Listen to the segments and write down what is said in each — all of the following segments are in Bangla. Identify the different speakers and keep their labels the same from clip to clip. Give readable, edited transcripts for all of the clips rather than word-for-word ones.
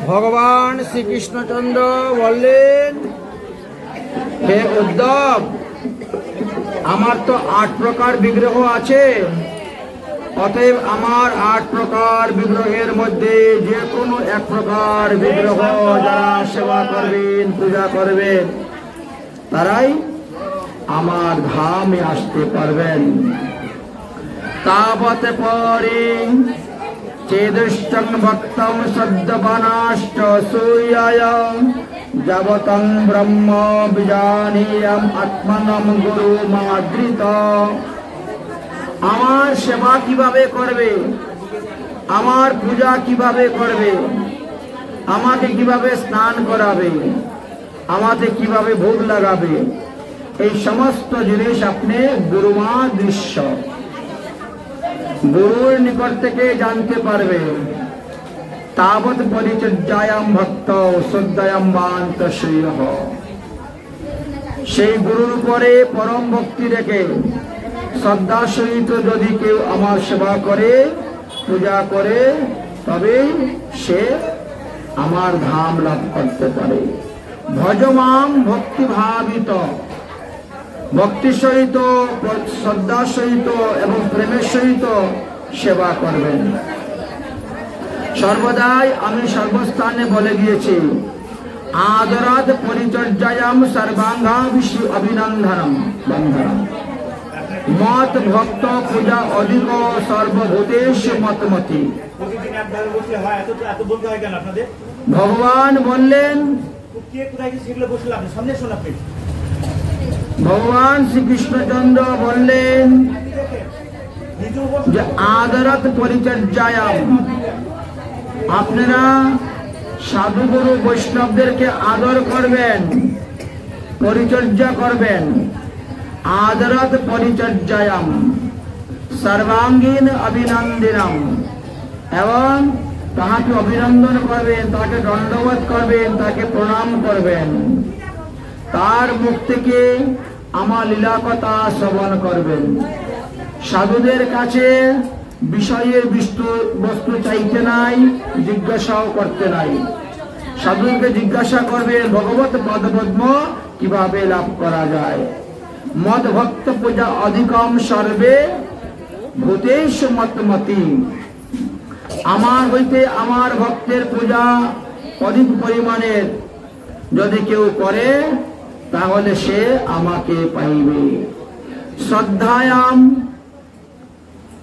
Speaker 1: ভগবান শ্রীকৃষ্ণচন্দ্র বললেন, হে উদ্ধব, আমার তো 8 প্রকার বিগ্রহ আছে, অতএব আমার 8 প্রকার বিগ্রহের মধ্যে যে কোনো এক প্রকার বিগ্রহ যারা সেবা করবেন, পূজা করবেন, তারাই আমার ধামে আসতে পারবেন। তাবৎ পরে চেদুষ্টং ভক্তং সদ্যবানাশ্চ সূয়ায় যাবতং ব্রহ্ম বিজানীয়ম আত্মনম গুরু মাদ্রিত। আমার সেবা কিভাবে করবে, আমার পূজা কিভাবে করবে, আমাকে কিভাবে স্নান করাবে, আমাকে কিভাবে ভোগ লাগাবে, এই সমস্ত জিনিস আপনি গুরুমা দৃশ্য গুরুর নিকট থেকে জানতে পারবে। তাবৎ পরিচর্যায়াম ভক্ত শ্রদ্ধায়াম বান্ত শ্রেয়ঃ। সেই গুরুর উপরে পরম ভক্তি রেখে শ্রদ্ধা সহিত যদি কেউ আমার সেবা করে, পূজা করে, তবে সে আমার ধাম লাভ করতে পারে। ভজমাম ভক্তি ভাবিত, ভক্তি সহিত, শ্রদ্ধা সহিত এবং প্রেমের সহিত সেবা করবেন। সর্বদাই আমি সর্বস্থানে বলে গিয়েছি, আদরাত পরিচর্যায়াম সর্বাঙ্গা বিষ্ণু অভিনন্দনম বন্ধনম মত ভক্ত পূজা অধিক সর্বভূতেশ মতমতি। ভগবান বললেন, ভগবান শ্রীকৃষ্ণচন্দ্র বললেন যে আদরাত পরিচর্যায়াম, আপনারা সাধুগুরু বৈষ্ণবদেরকে আদর করবেন, পরিচর্যা করবেন। আদরাত পরিচর্যায়াম সর্বাঙ্গীন অভিনন্দনম, এবং তাহাকে অভিনন্দন করবেন, তাকে দণ্ডবোধ করবেন, তাকে প্রণাম করবেন। তার মুখ থেকে আমার লীলা কথা শ্রবণ করবেন। সাধুদের কাছে বিষয়ের বস্তু চাইতে নাই, জিজ্ঞাসাও করতে নাই। সাধুকে জিজ্ঞাসা করবেন ভগবত পদপদ্ম কিভাবে লাভ করা যায়। মদ ভক্ত পূজা অধিকম সর্বে ভূতেশ মতমতি। আমার হইতে আমার ভক্তের পূজা অধিক পরিমাণের যদি কেউ করে, তাহলে সে আমাকে পাইবে। শ্রদ্ধায়াম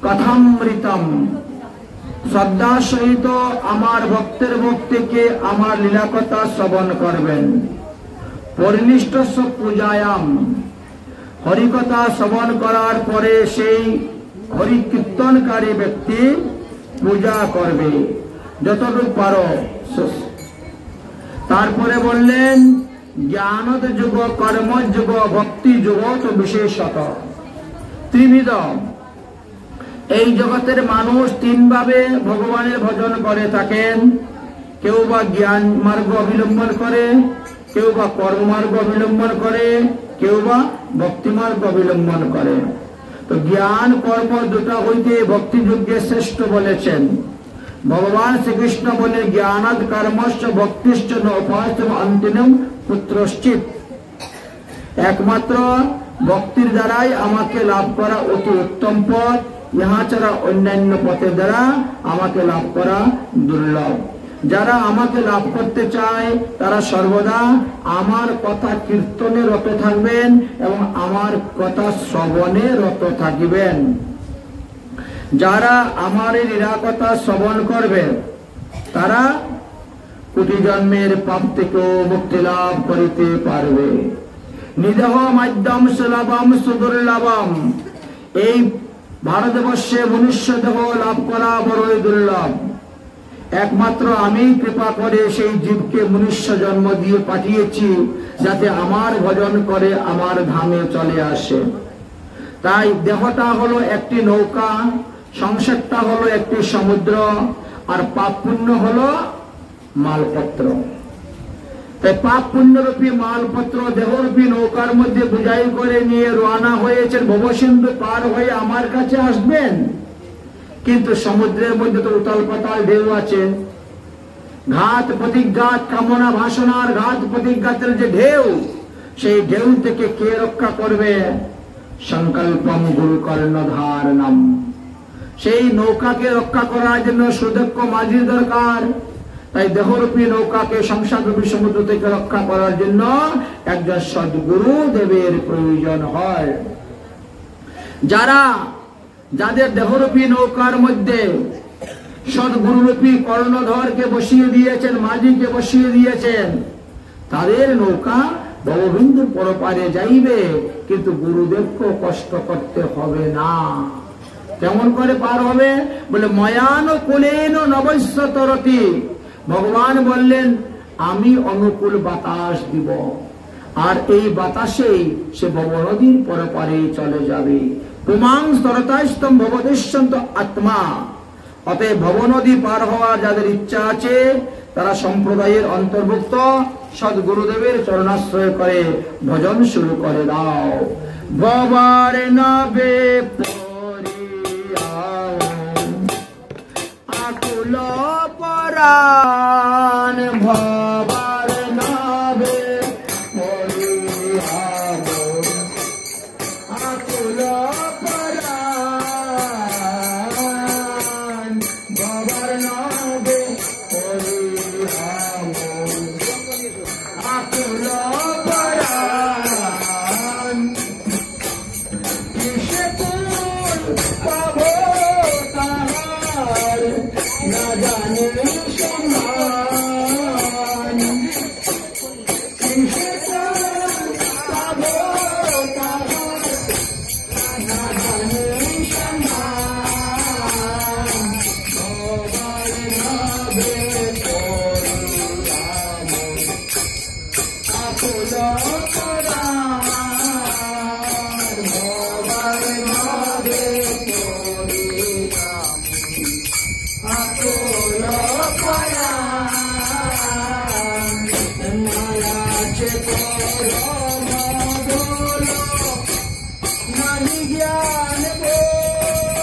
Speaker 1: কথামৃতম, শ্রদ্ধা সহিত আমার ভক্তের মুখ থেকে আমার লীলাকথা শ্রবণ করবেন। পরিনিষ্ঠ পূজায়াম, হরিকথা শ্রবণ করার পরে সেই হরি কীর্তনকারী ব্যক্তি পূজা করবে যতটুকু পারো। তারপরে বললেন জ্ঞানত যুগ, কর্মযুগ, ভক্তি যুগ তো বিশেষত ত্রিবিধ। এই জগতের মানুষ 3 ভাবে ভগবানের ভজন করে থাকেন। কেউ বা জ্ঞান মার্গ অবলম্বন করে, কেউ বা কর্ম মার্গ অবলম্বন করে, কেউ বা ভক্তি মার্গ অবলম্বন করে। তো জ্ঞান কর্ম দুটা হইতে ভক্তি যুগে শ্রেষ্ঠ বলেছেন ভগবান শ্রীকৃষ্ণ। বলে জ্ঞানাদ কর্মশ্চ ভক্তিশ্চ নৌপাশ্চম অন্তিম পুত্রশ্চিত। একমাত্র ভক্তির দ্বারাই আমাকে লাভ করা অতি উত্তম পথ, ইহা ছাড়া অন্যান্য পথের দ্বারা আমাকে লাভ করা দুর্লভ। যারা আমাকে লাভ করতে চায় তারা সর্বদা আমার কথা কীর্তনে রত থাকবেন এবং আমার কথা শ্রবণে রত থাকিবেন। যারা আমার এই লীলা কথা শ্রবণ করবে, তারা কোটি জন্মের পাপ থেকেও মুক্তি লাভ করিতে পারবে। নিদেহ মাধ্যম সুলভম সুদুর্লভম। এই ভারতবর্ষে মনুষ্য দেহ লাভ করা বড়ই দুর্লভ। একমাত্র আমি কৃপা করে সেই জীবকে মনুষ্য জন্ম দিয়ে পাঠিয়েছি, যাতে আমার ভজন করে আমার ধামে চলে আসে। তাই দেহটা হলো একটি নৌকা, সংসারটা হলো একটি সমুদ্র, আর পাপ পুণ্য হলো মালপত্র। তাই পাপ পুণ্যরূপী মালপত্র দেহরূপী নৌকার মধ্যে বোঝাই করে নিয়ে রওনা হয়েছেন, ভবসিন্ধু পার হয়ে আমার কাছে আসবেন। কিন্তু সমুদ্রের মধ্যে তো উতাল পাতাল ঢেউ আছে, ঘাত প্রতিঘাত, কামনা বাসনার ঘাত প্রতিঘাতের যে ঢেউ, সেই ঢেউ থেকে কে রক্ষা করবে? সংকল্পম গুরু কর্ণধারণম। সেই নৌকাকে রক্ষা করার জন্য সুদক্ষ মাঝির দরকার। তাই দেহরূপী নৌকাকে সংসাররূপী সমুদ্র থেকে রক্ষা করার জন্য একজন সদ্গুরু দেবের প্রয়োজন হয়। যাদের দেহরূপী নৌকার মধ্যে সদ্গুরুরূপী কর্ণধরকে বসিয়ে দিয়েছেন, মাঝিকে বসিয়ে দিয়েছেন, তাদের নৌকা ভববিন্দুর পরপারে যাইবে, কিন্তু গুরুদেবকে কষ্ট করতে হবে না। কেমন করে পার হবে? বলে ময়ান কুলেন নবস্য তরতি। ভগবান বললেন আমি অনুকূল বাতাস দিব, আর এই বাতাসেই সে ভবনদীর পরপারে চলে যাবে। পুমাং স্তরতাস্তম ভবদেশন্ত আত্মা। অতএব ভবনদী পার হওয়ার যাদের ইচ্ছা আছে, তারা সম্প্রদায়ের অন্তর্ভুক্ত সদ্গুরুদেবের চরণাশ্রয় করে ভজন শুরু করে দাও। ভবার নবে আকুল পরাণ, ভবার নবে আকুল পরাণ, ভবার নবে আকুল পরাণ। কিসে কুল পাবো তাহার না জানে সম্মান। কিসে কুল পাবো তাহার না জানে সম্মান। ভবার নবে আকুল পরাণ, ভবার নবে আকুল পরাণ। মায়াছে পরম দোল, নাহি জ্ঞান বোল।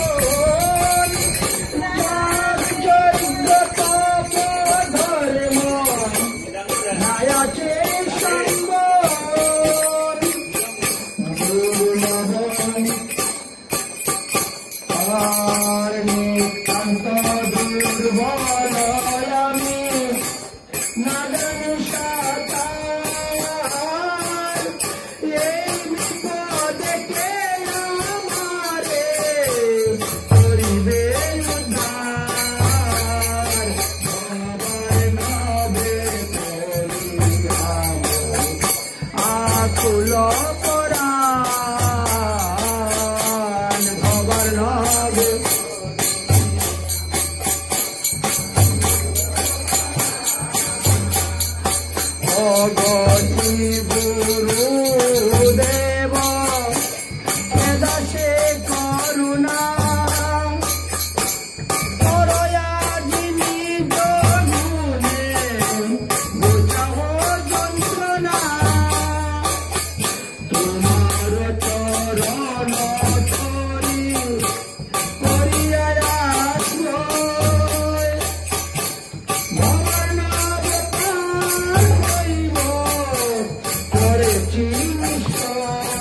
Speaker 1: যজ্ঞ তপ ধর্ম মায়াছে সম্বল। গুরুমোহন আর নিতান্ত দুর্বল আমি, নাদন সাতার। এই বিপদে কে আমারে করিবে উদ্ধার। ভবার নবে আকুল পরাণ, ভবার নবে অগতি গুরুদেব দাসে করুণা। করয়া যিনি জগুনে বুঝাও যন্ত্রণা। তোমার চরণ ধরি করিয়া আশ্রয়। ভবার নবে প্রাণ হইব করেছি নিশ্চয়।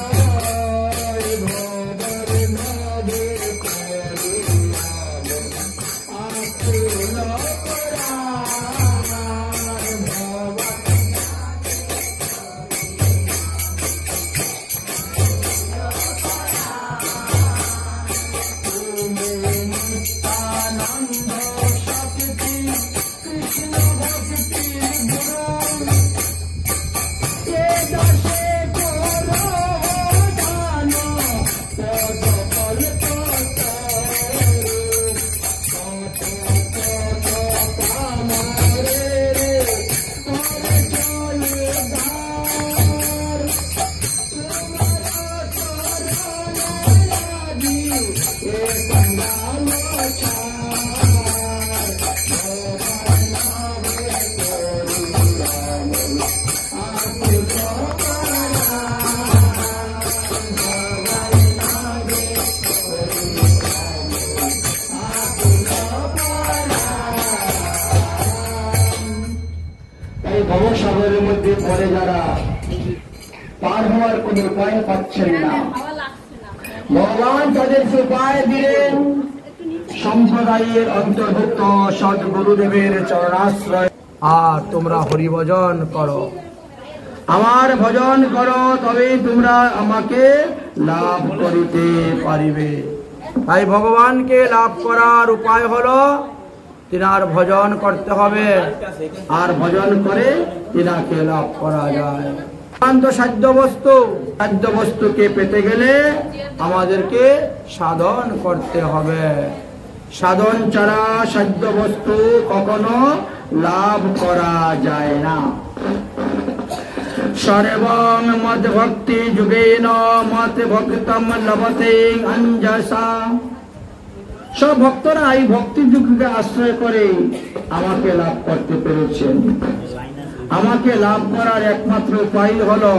Speaker 1: সাগরের মধ্যে পড়ে যারা পার হওয়ার কোন উপায় পাচ্ছেন না, ভগবান তাদের উপায় দিলেন। সম্প্রদায়ের অন্তর্ভুক্ত সদ্গুরুদেবের চরণাশ্রয়। আর তোমরা হরিভজন করো, আমার ভজন করো, তবে তোমরা আমাকে লাভ করিতে পারিবে। তাই ভগবানকে লাভ করার উপায় হলো তিনার ভজন করতে হবে, আর ভজন করে তিনাকে লাভ করা যায়। সাধ্য বস্তুকে পেতে গেলে আমাদেরকে সাধন করতে হবে। সাধন ছাড়া সাধ্য বস্তু কখনো লাভ করা যায় না। সর্বং মদ ভক্তি যুগেন মত ভক্তম লভতে অঞ্জসা। সব ভক্তরা এই ভক্তি যুগকে আশ্রয় করে আমাকে লাভ করতে পেরেছেন। আমাকে লাভ করার একমাত্র উপায় হলো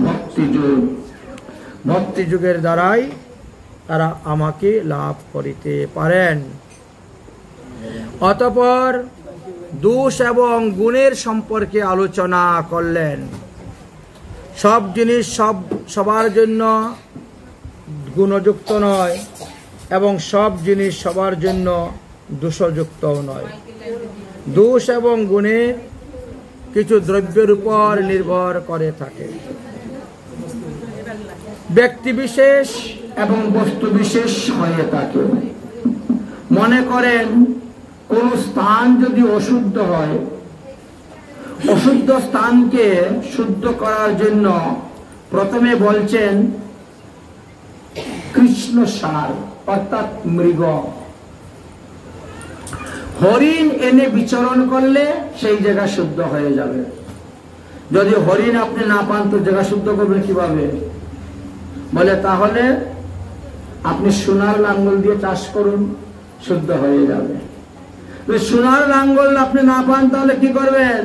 Speaker 1: ভক্তি যুগ। ভক্তি যুগের দ্বারাই তারা আমাকে লাভ করিতে পারেন। অতঃপর দোষ এবং গুণের সম্পর্কে আলোচনা করলেন। সব জিনিস সবার জন্য গুণযুক্ত নয়, এবং সব জিনিস সবার জন্য দোষযুক্তও নয়। দোষ এবং গুণের কিছু দ্রব্যের উপর নির্ভর করে থাকে। ব্যক্তি বিশেষ এবং বস্তু বিশেষ হয়ে থাকে। মনে করেন কোন স্থান যদি অশুদ্ধ হয়, অশুদ্ধ স্থানকে শুদ্ধ করার জন্য প্রথমে বলছেন কৃষ্ণ সার, অর্থাৎ মৃগ। হরিণ এনে বিচরণ করলে সেই জায়গা শুদ্ধ হয়ে যাবে। যদি হরিণ আপনি না পান তো জায়গা শুদ্ধ করবেন কিভাবে? বলে তাহলে আপনি সোনার লাঙ্গল দিয়ে চাষ করুন, শুদ্ধ হয়ে যাবে। সোনার লাঙ্গল আপনি না পান তাহলে কি করবেন?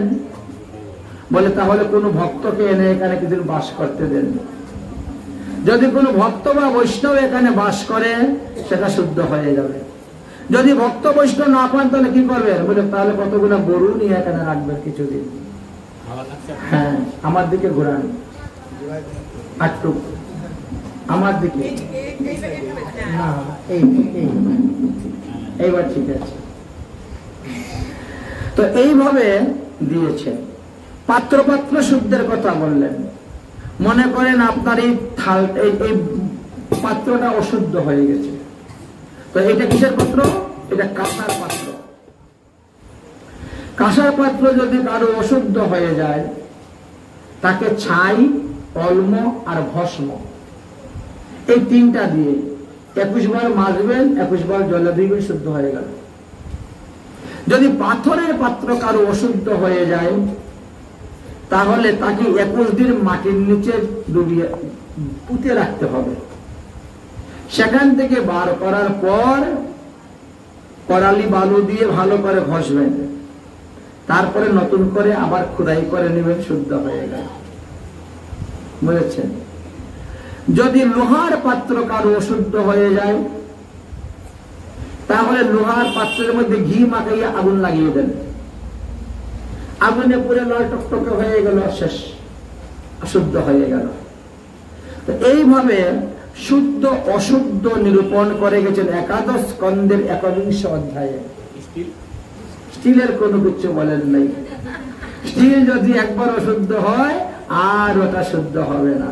Speaker 1: বলে তাহলে কোনো ভক্তকে এনে এখানে কিছুদিন বাস করতে দেন। যদি কোনো ভক্ত বা বৈষ্ণব এখানে বাস করে সেটা শুদ্ধ হয়ে যাবে। যদি ভক্ত বৈষ্ণব না পান তাহলে কি করবেন? বলে তাহলে কতগুলো গরু নিয়ে এখানে রাখবেন কিছুদিন। হ্যাঁ, আমার দিকে ঘোরান, আটটু আমার দিকে। না, এইবার ঠিক আছে। তো এইভাবে দিয়েছে। পাত্র শুদ্ধের কথা বললেন। মনে করেন আপনার এই পাত্রটা অশুদ্ধ হয়ে গেছে, তো এটা কিসের পাত্র? এটা কাঁসার পাত্র। কাঁসার পাত্র যদি কারো অশুদ্ধ হয়ে যায়, তাকে ছাই, অলম আর ভস্ম, এই তিনটা দিয়ে 21 বার মাজবেন, 21 বার জলে ধুইবেন, শুদ্ধ হয়ে গেল। যদি পাথরের পাত্র কারো অশুদ্ধ হয়ে যায়, তাহলে তাকে 21 দিন মাটির নিচে ডুবিয়ে পুঁতে রাখতে হবে। সেখান থেকে বার করার পর করালি বালু দিয়ে ভালো করে ঘষবেন, তারপরে নতুন করে আবার খোদাই করে নেবেন, শুদ্ধ হয়ে গেল। বুঝেছেন? যদি লোহার পাত্র কারো অশুদ্ধ হয়ে যায়, তাহলে লোহার পাত্রের মধ্যে ঘি মাখাইয়া আগুন লাগিয়ে দেন। আগুনে পুরো লাল টকটকে হয়ে গেল, শেষ, অশুদ্ধ হয়ে গেল। তো এইভাবে শুদ্ধ অশুদ্ধ নিরূপণ করে গেছেন একাদশ স্কন্ধের 21 অধ্যায়ে। স্টিলের কোনো কিছু বলেন নাই। স্টিল যদি একবার অশুদ্ধ হয় আর ওটা শুদ্ধ হবে না।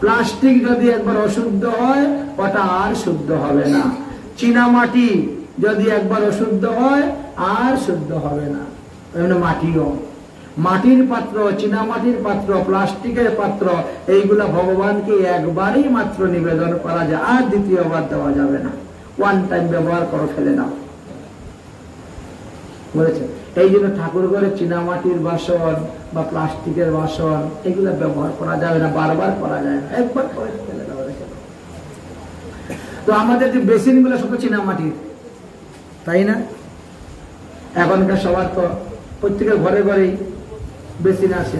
Speaker 1: প্লাস্টিক যদি একবার অশুদ্ধ হয় ওটা আর শুদ্ধ হবে না। চীনামাটি যদি একবার অশুদ্ধ হয় আর শুদ্ধ হবে না। মাটিও, মাটির পাত্র, চীনামাটির পাত্র, প্লাস্টিকের পাত্র, এইগুলা ভগবানকে একবারই মাত্র নিবেদন করা যায়, আর দ্বিতীয়বার দেওয়া যাবে না। ওয়ান টাইম ব্যবহার করো, ফেলে দাও। বলেছে এই জন্য ঠাকুর ঘরে চীনামাটির বাসন বা প্লাস্টিকের বাসন এগুলা ব্যবহার করা যাবে না, বারবার করা যায় না, একবার করে ফেলে দেওয়া। তো আমাদের যে বেসিন গুলো সব চীনামাটির, তাই না? এখনকার সবার তো প্রত্যেকের ঘরে ঘরেই বেসিন আছে।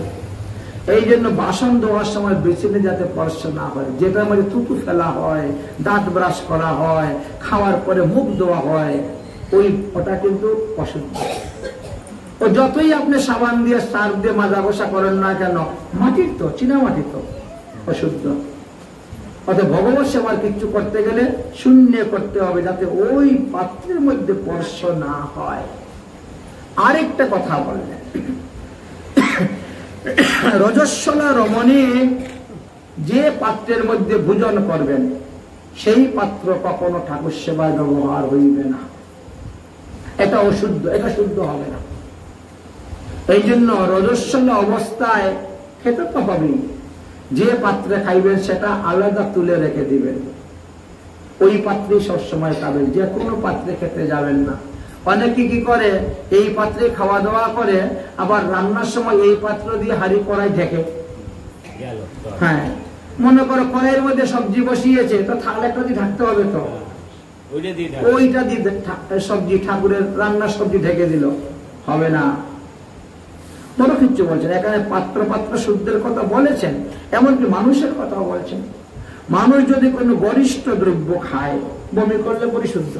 Speaker 1: এই জন্য বাসন ধোয়ার সময় বেসিনে যাতে স্পর্শ না হয়, যেটার মধ্যে থুতু ফেলা হয়, দাঁত ব্রাশ করা হয়, খাওয়ার পরে মুখ ধোয়া হয়, ওটা কিন্তু অশুদ্ধ। ও যতই আপনি সাবান দিয়ে সার্ফ দিয়ে মাজা ঘষা করেন না কেন, মাটির তো, চীনা মাটি তো অশুদ্ধ। অর্থাৎ ভগবত সেবার কিছু করতে গেলে শূন্য করতে হবে, যাতে ওই পাত্রের মধ্যে স্পর্শ না হয়। আরেকটা কথা বললেন, রজস্বলা রমণী যে পাত্রের মধ্যে ভোজন করবেন সেই পাত্র কখনো ঠাকুর সেবায় ব্যবহার হইবে না। এটা অশুদ্ধ, এটা শুদ্ধ হবে না। এই জন্য রজস্বলা অবস্থায় খেতে তো হবেই, যে পাত্রে খাইবেন সেটা আলাদা তুলে রেখে দিবেন, ওই পাত্রে সবসময় খাবেন, যে কোনো পাত্রে খেতে যাবেন না। অনেকে কি করে, এই পাত্রে খাওয়া দাওয়া করে, আবার রান্নার সময় এই পাত্র দিয়ে হাঁড়ি কড়াই ঢেকে। হ্যাঁ, মনে করো কড়াইয়ের মধ্যে সবজি বসিয়েছে, তো থাকলে একটা দিয়ে ঢাকতে হবে, তো ওইটা দিয়ে সবজি, ঠাকুরের রান্নার সবজি ঢেকে দিল, হবে না। বড় কিছু বলছেন এখানে, পাত্র পাত্র শুদ্ধের কথা বলেছেন, এমনকি মানুষের কথাও বলছেন। মানুষ যদি কোনো গরিষ্ঠ দ্রব্য খায়, বমি করলে পরিশুদ্ধ,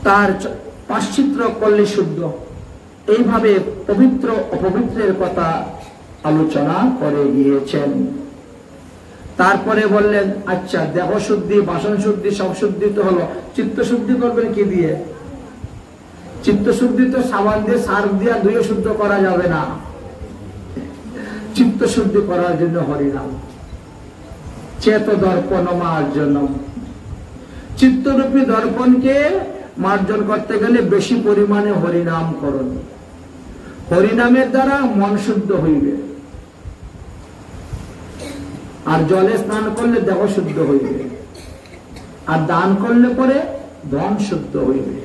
Speaker 1: তার পাশ্চিত্র করলে শুদ্ধ। এইভাবে পবিত্র অপবিত্রের কথা আলোচনা করে গিয়েছেন। তারপরে বললেন, আচ্ছা দেহ শুদ্ধি, বাসন শুদ্ধি, সব শুদ্ধি তো হলো, চিত্ত শুদ্ধি করবেন কি দিয়ে? চিত্ত শুদ্ধি তো সাবান দিয়ে সার্ফ দিয়ে ধুয়ে শুদ্ধ করা যাবে না। চিত্ত শুদ্ধি করার জন্য হরিনাম, চেত দর্পণ মার্জনম। চিত্তরূপী দর্পণকে মার্জন করতে গেলে বেশি পরিমাণে হরিনাম করুন। হরিনামের দ্বারা মন শুদ্ধ হইবে, আর জলে স্নান করলে দেহ শুদ্ধ হইবে, আর দান করলে পরে ধন শুদ্ধ হইবে।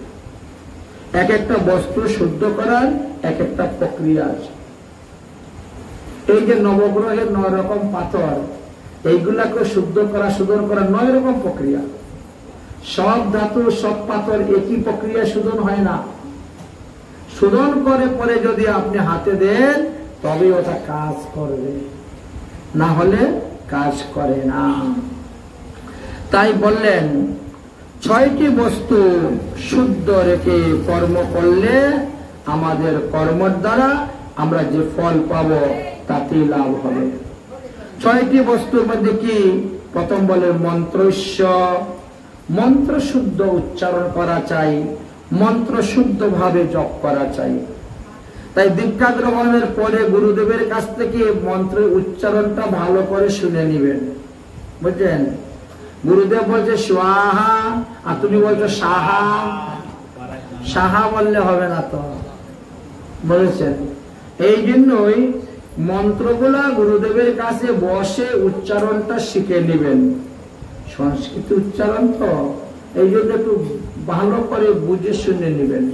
Speaker 1: এক একটা বস্ত্র শুদ্ধ করার এক একটা প্রক্রিয়া আছে। এই যে নবগ্রহের 9 রকম পাথর, এইগুলাকে শুদ্ধ করা, শোধন করা 9 রকম প্রক্রিয়া। সব ধাতু, সব পাথর একই প্রক্রিয়া শোধন হয় না। শোধন করে পরে যদি আপনি হাতে দেন তবে ওটা কাজ করবে, না হলে কাজ করে না। তাই বললেন 6টি বস্তু শুদ্ধ রেখে কর্ম করলে আমাদের কর্মের দ্বারা আমরা যে ফল পাব তাতে লাভ হবে। 6টি বস্তুর মধ্যে কি? প্রথম বলে মন্ত্রস্য, মন্ত্র শুদ্ধ উচ্চারণ করা চাই, মন্ত্র শুদ্ধ ভাবে জপ করা চাই। তাই দীক্ষা গ্রহণের পরে গুরুদেবের কাছ থেকে মন্ত্রের উচ্চারণটা ভালো করে শুনে নিবেন, বুঝলেন? গুরুদেব বলছে স্বাহা, আর তুমি বলছো সাহা। সাহা বললে হবে না তো, বলেছেন। এই জন্যই মন্ত্রগুলা গুরুদেবের কাছে বসে উচ্চারণটা শিখে নেবেন। সংস্কৃত উচ্চারণ তো, এই জন্য একটু ভালো করে বুঝে শুনে নেবেন।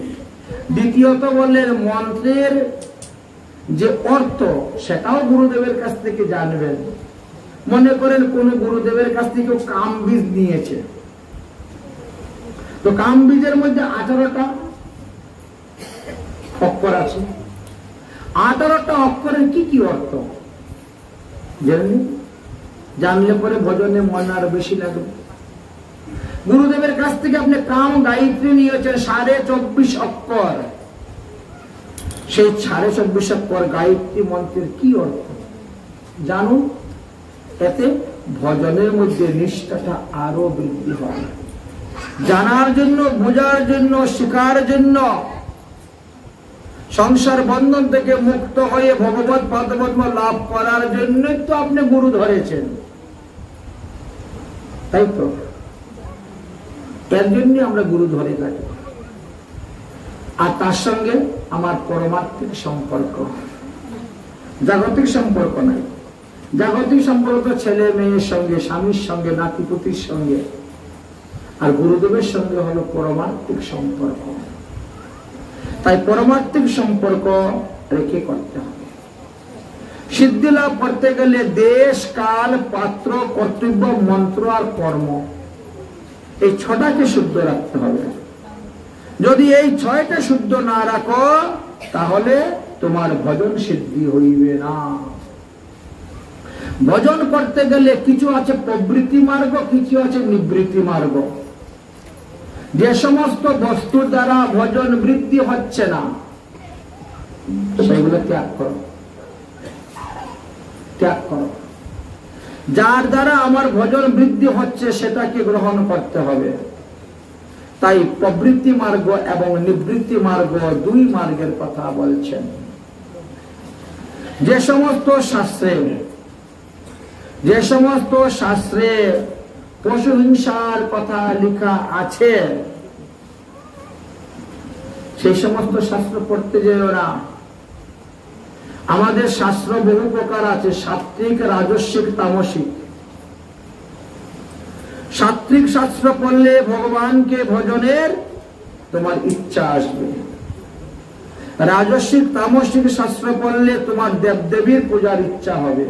Speaker 1: দ্বিতীয়ত বললেন মন্ত্রের যে অর্থ সেটাও গুরুদেবের কাছ থেকে জানবেন। মনে করেন কোন গুরুদেবের কাছ থেকে কাম বীজ নিয়েছে, তো কাম বীজের মধ্যে 18টা অক্ষর আছে। 18টা অক্ষরের কি কি অর্থ জানলে পরে ভজনে মন আর বেশি লাগবে। গুরুদেবের কাছ থেকে আপনি কাম গায়ত্রী নিয়েছেন 24.5 অক্ষর, সেই 24.5 অক্ষর গায়ত্রী মন্ত্রের কি অর্থ জানুন, এতে ভজনের মধ্যে নিষ্ঠাটা আরো বৃদ্ধি হয়। জানার জন্য, বোঝার জন্য, শেখার জন্য, সংসার বন্ধন থেকে মুক্ত হয়ে ভগবত পদপদ্ম লাভ করার জন্যই তো আপনি গুরু ধরেছেন, তাই তো? এর জন্য আমরা গুরু ধরে থাকি। আর তার সঙ্গে আমার পরমাত্মিক সম্পর্ক, জাগতিক সম্পর্ক নাই। জাগতিক সম্পর্ক ছেলে মেয়ের সঙ্গে, স্বামীর সঙ্গে, নাতিপুতির সঙ্গে, আর গুরুদেবের সঙ্গে হলো পরমাত্মিক সম্পর্ক। তাই পরমাত্মিক সম্পর্ক রেখে করতে হবে। সিদ্ধি লাভ করতে গেলে দেশ, কাল, পাত্র, কর্তব্য, মন্ত্র আর কর্ম, এই 6টাকে শুদ্ধ রাখতে হবে। যদি এই 6টা শুদ্ধ না রাখো তাহলে তোমার ভজন সিদ্ধি হইবে না। ভজন করতে গেলে কিছু আছে প্রবৃত্তি মার্গ, কিছু আছে নিবৃত্তি মার্গ। যে সমস্ত বস্তুর দ্বারা ভজন বৃদ্ধি হচ্ছে না সেগুলো ত্যাগ করো, ত্যাগ করো। যার দ্বারা আমার ভজন বৃদ্ধি হচ্ছে সেটাকে গ্রহণ করতে হবে। তাই প্রবৃত্তি মার্গ এবং নিবৃত্তি মার্গ, দুই মার্গের কথা বলছেন। যে সমস্ত শাস্ত্রে পশু হিংসার কথা লেখা আছে সেই সমস্ত শাস্ত্র পড়তে যেও না। আমাদের শাস্ত্র বহু প্রকার আছে, সাত্ত্বিক, রাজস্বিক, তামসিক। সাত্ত্বিক শাস্ত্র পড়লে ভগবানকে ভজনের তোমার ইচ্ছা আসবে। রাজস্বিক, তামসিক শাস্ত্র পড়লে তোমার দেবদেবীর পূজার ইচ্ছা হবে।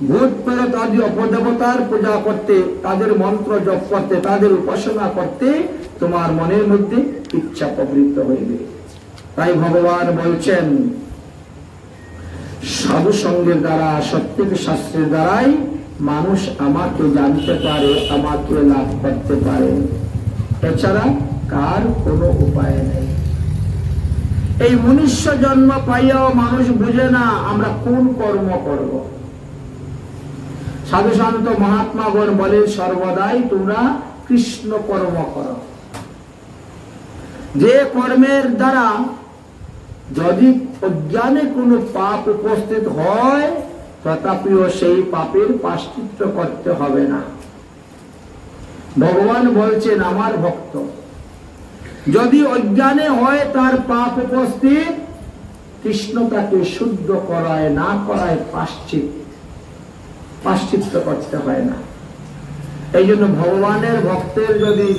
Speaker 1: ভূত প্রেত আদি অপদেবতার পূজা করতে, তাদের মন্ত্র জপ করতে, তাদের উপাসনা করতে তোমার মনের মধ্যে ইচ্ছা প্রবৃত্ত হইবে। তাই ভগবান বলছেন সাধু সঙ্গের দ্বারা, সত্যিক শাস্ত্রের দ্বারাই মানুষ আমাকে জানতে পারে, আমাকে লাভ করতে পারে। এছাড়া কার কোনো উপায় নেই। এই মনুষ্য জন্ম পাইয়াও মানুষ বুঝে না আমরা কোন কর্ম করব। সাধু সন্ত মহাত্মাগণ বলে সর্বদাই তোমরা কৃষ্ণ কর্ম করো। যে কর্মের দ্বারা যদি অজ্ঞানে কোনো পাপ উপস্থিত হয় তথাপিও সেই পাপের প্রায়শ্চিত্ত করতে হবে না। ভগবান বলছেন আমার ভক্ত যদি অজ্ঞানে হয় তার পাপ উপস্থিত, কৃষ্ণ তাকে শুদ্ধ করায়, না করায় প্রায়শ্চিত্ত করতে হয় না। এই জন্য ভগবানের ভক্তের যদি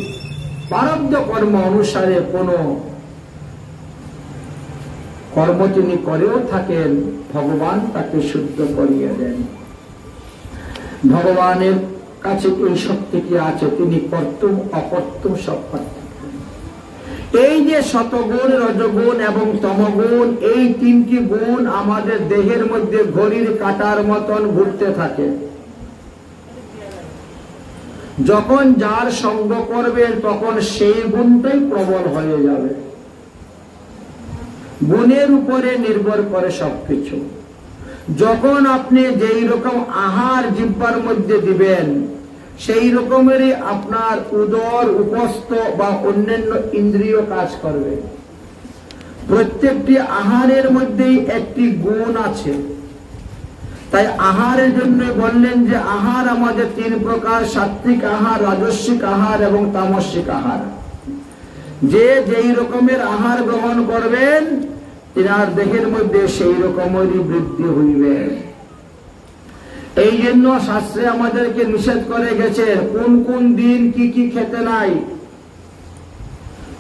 Speaker 1: প্রারব্ধ কর্ম অনুসারে কোনো কর্ম তিনি করেও থাকেন, ভগবান তাকে শুদ্ধ করিয়ে দেন। ভগবানের কাছে এই শক্তি কি আছে, তিনি কর্তব্য অকর্তব্য সব করতেন। এই যে শতগুণ, রজগুণ এবং তমগুণ, এই তিনটি গুণ আমাদের দেহের মধ্যে ঘড়ির কাঁটার মতন ঘুরতে থাকে। যখন যার সঙ্গ করবেন তখন সেই গুণটাই প্রবল হয়ে যাবে। গুণের উপরে নির্ভর করে সবকিছু। যখন আপনি যেই রকম আহার জিহ্বার মধ্যে দিবেন সেই রকমেরই আপনার উদর, উপস্থ বা অন্যান্য ইন্দ্রিয় কাজ করবে। প্রত্যেকটি আহারের মধ্যেই একটি গুণ আছে। তাই আহারের জন্য বললেন যে আহার আমাদের তিন প্রকার, সাত্ত্বিক আহার, রাজস্বিক আহার এবং তামসিক আহার। যে যেই রকমের আহার গ্রহণ করবেন তিনার দেহের মধ্যে সেই রকমেরই বৃদ্ধি হইবে। এই জন্য শাস্ত্রে আমাদেরকে নিষেধ করে গেছেন কোন কোন দিন কি কি খেতে নাই,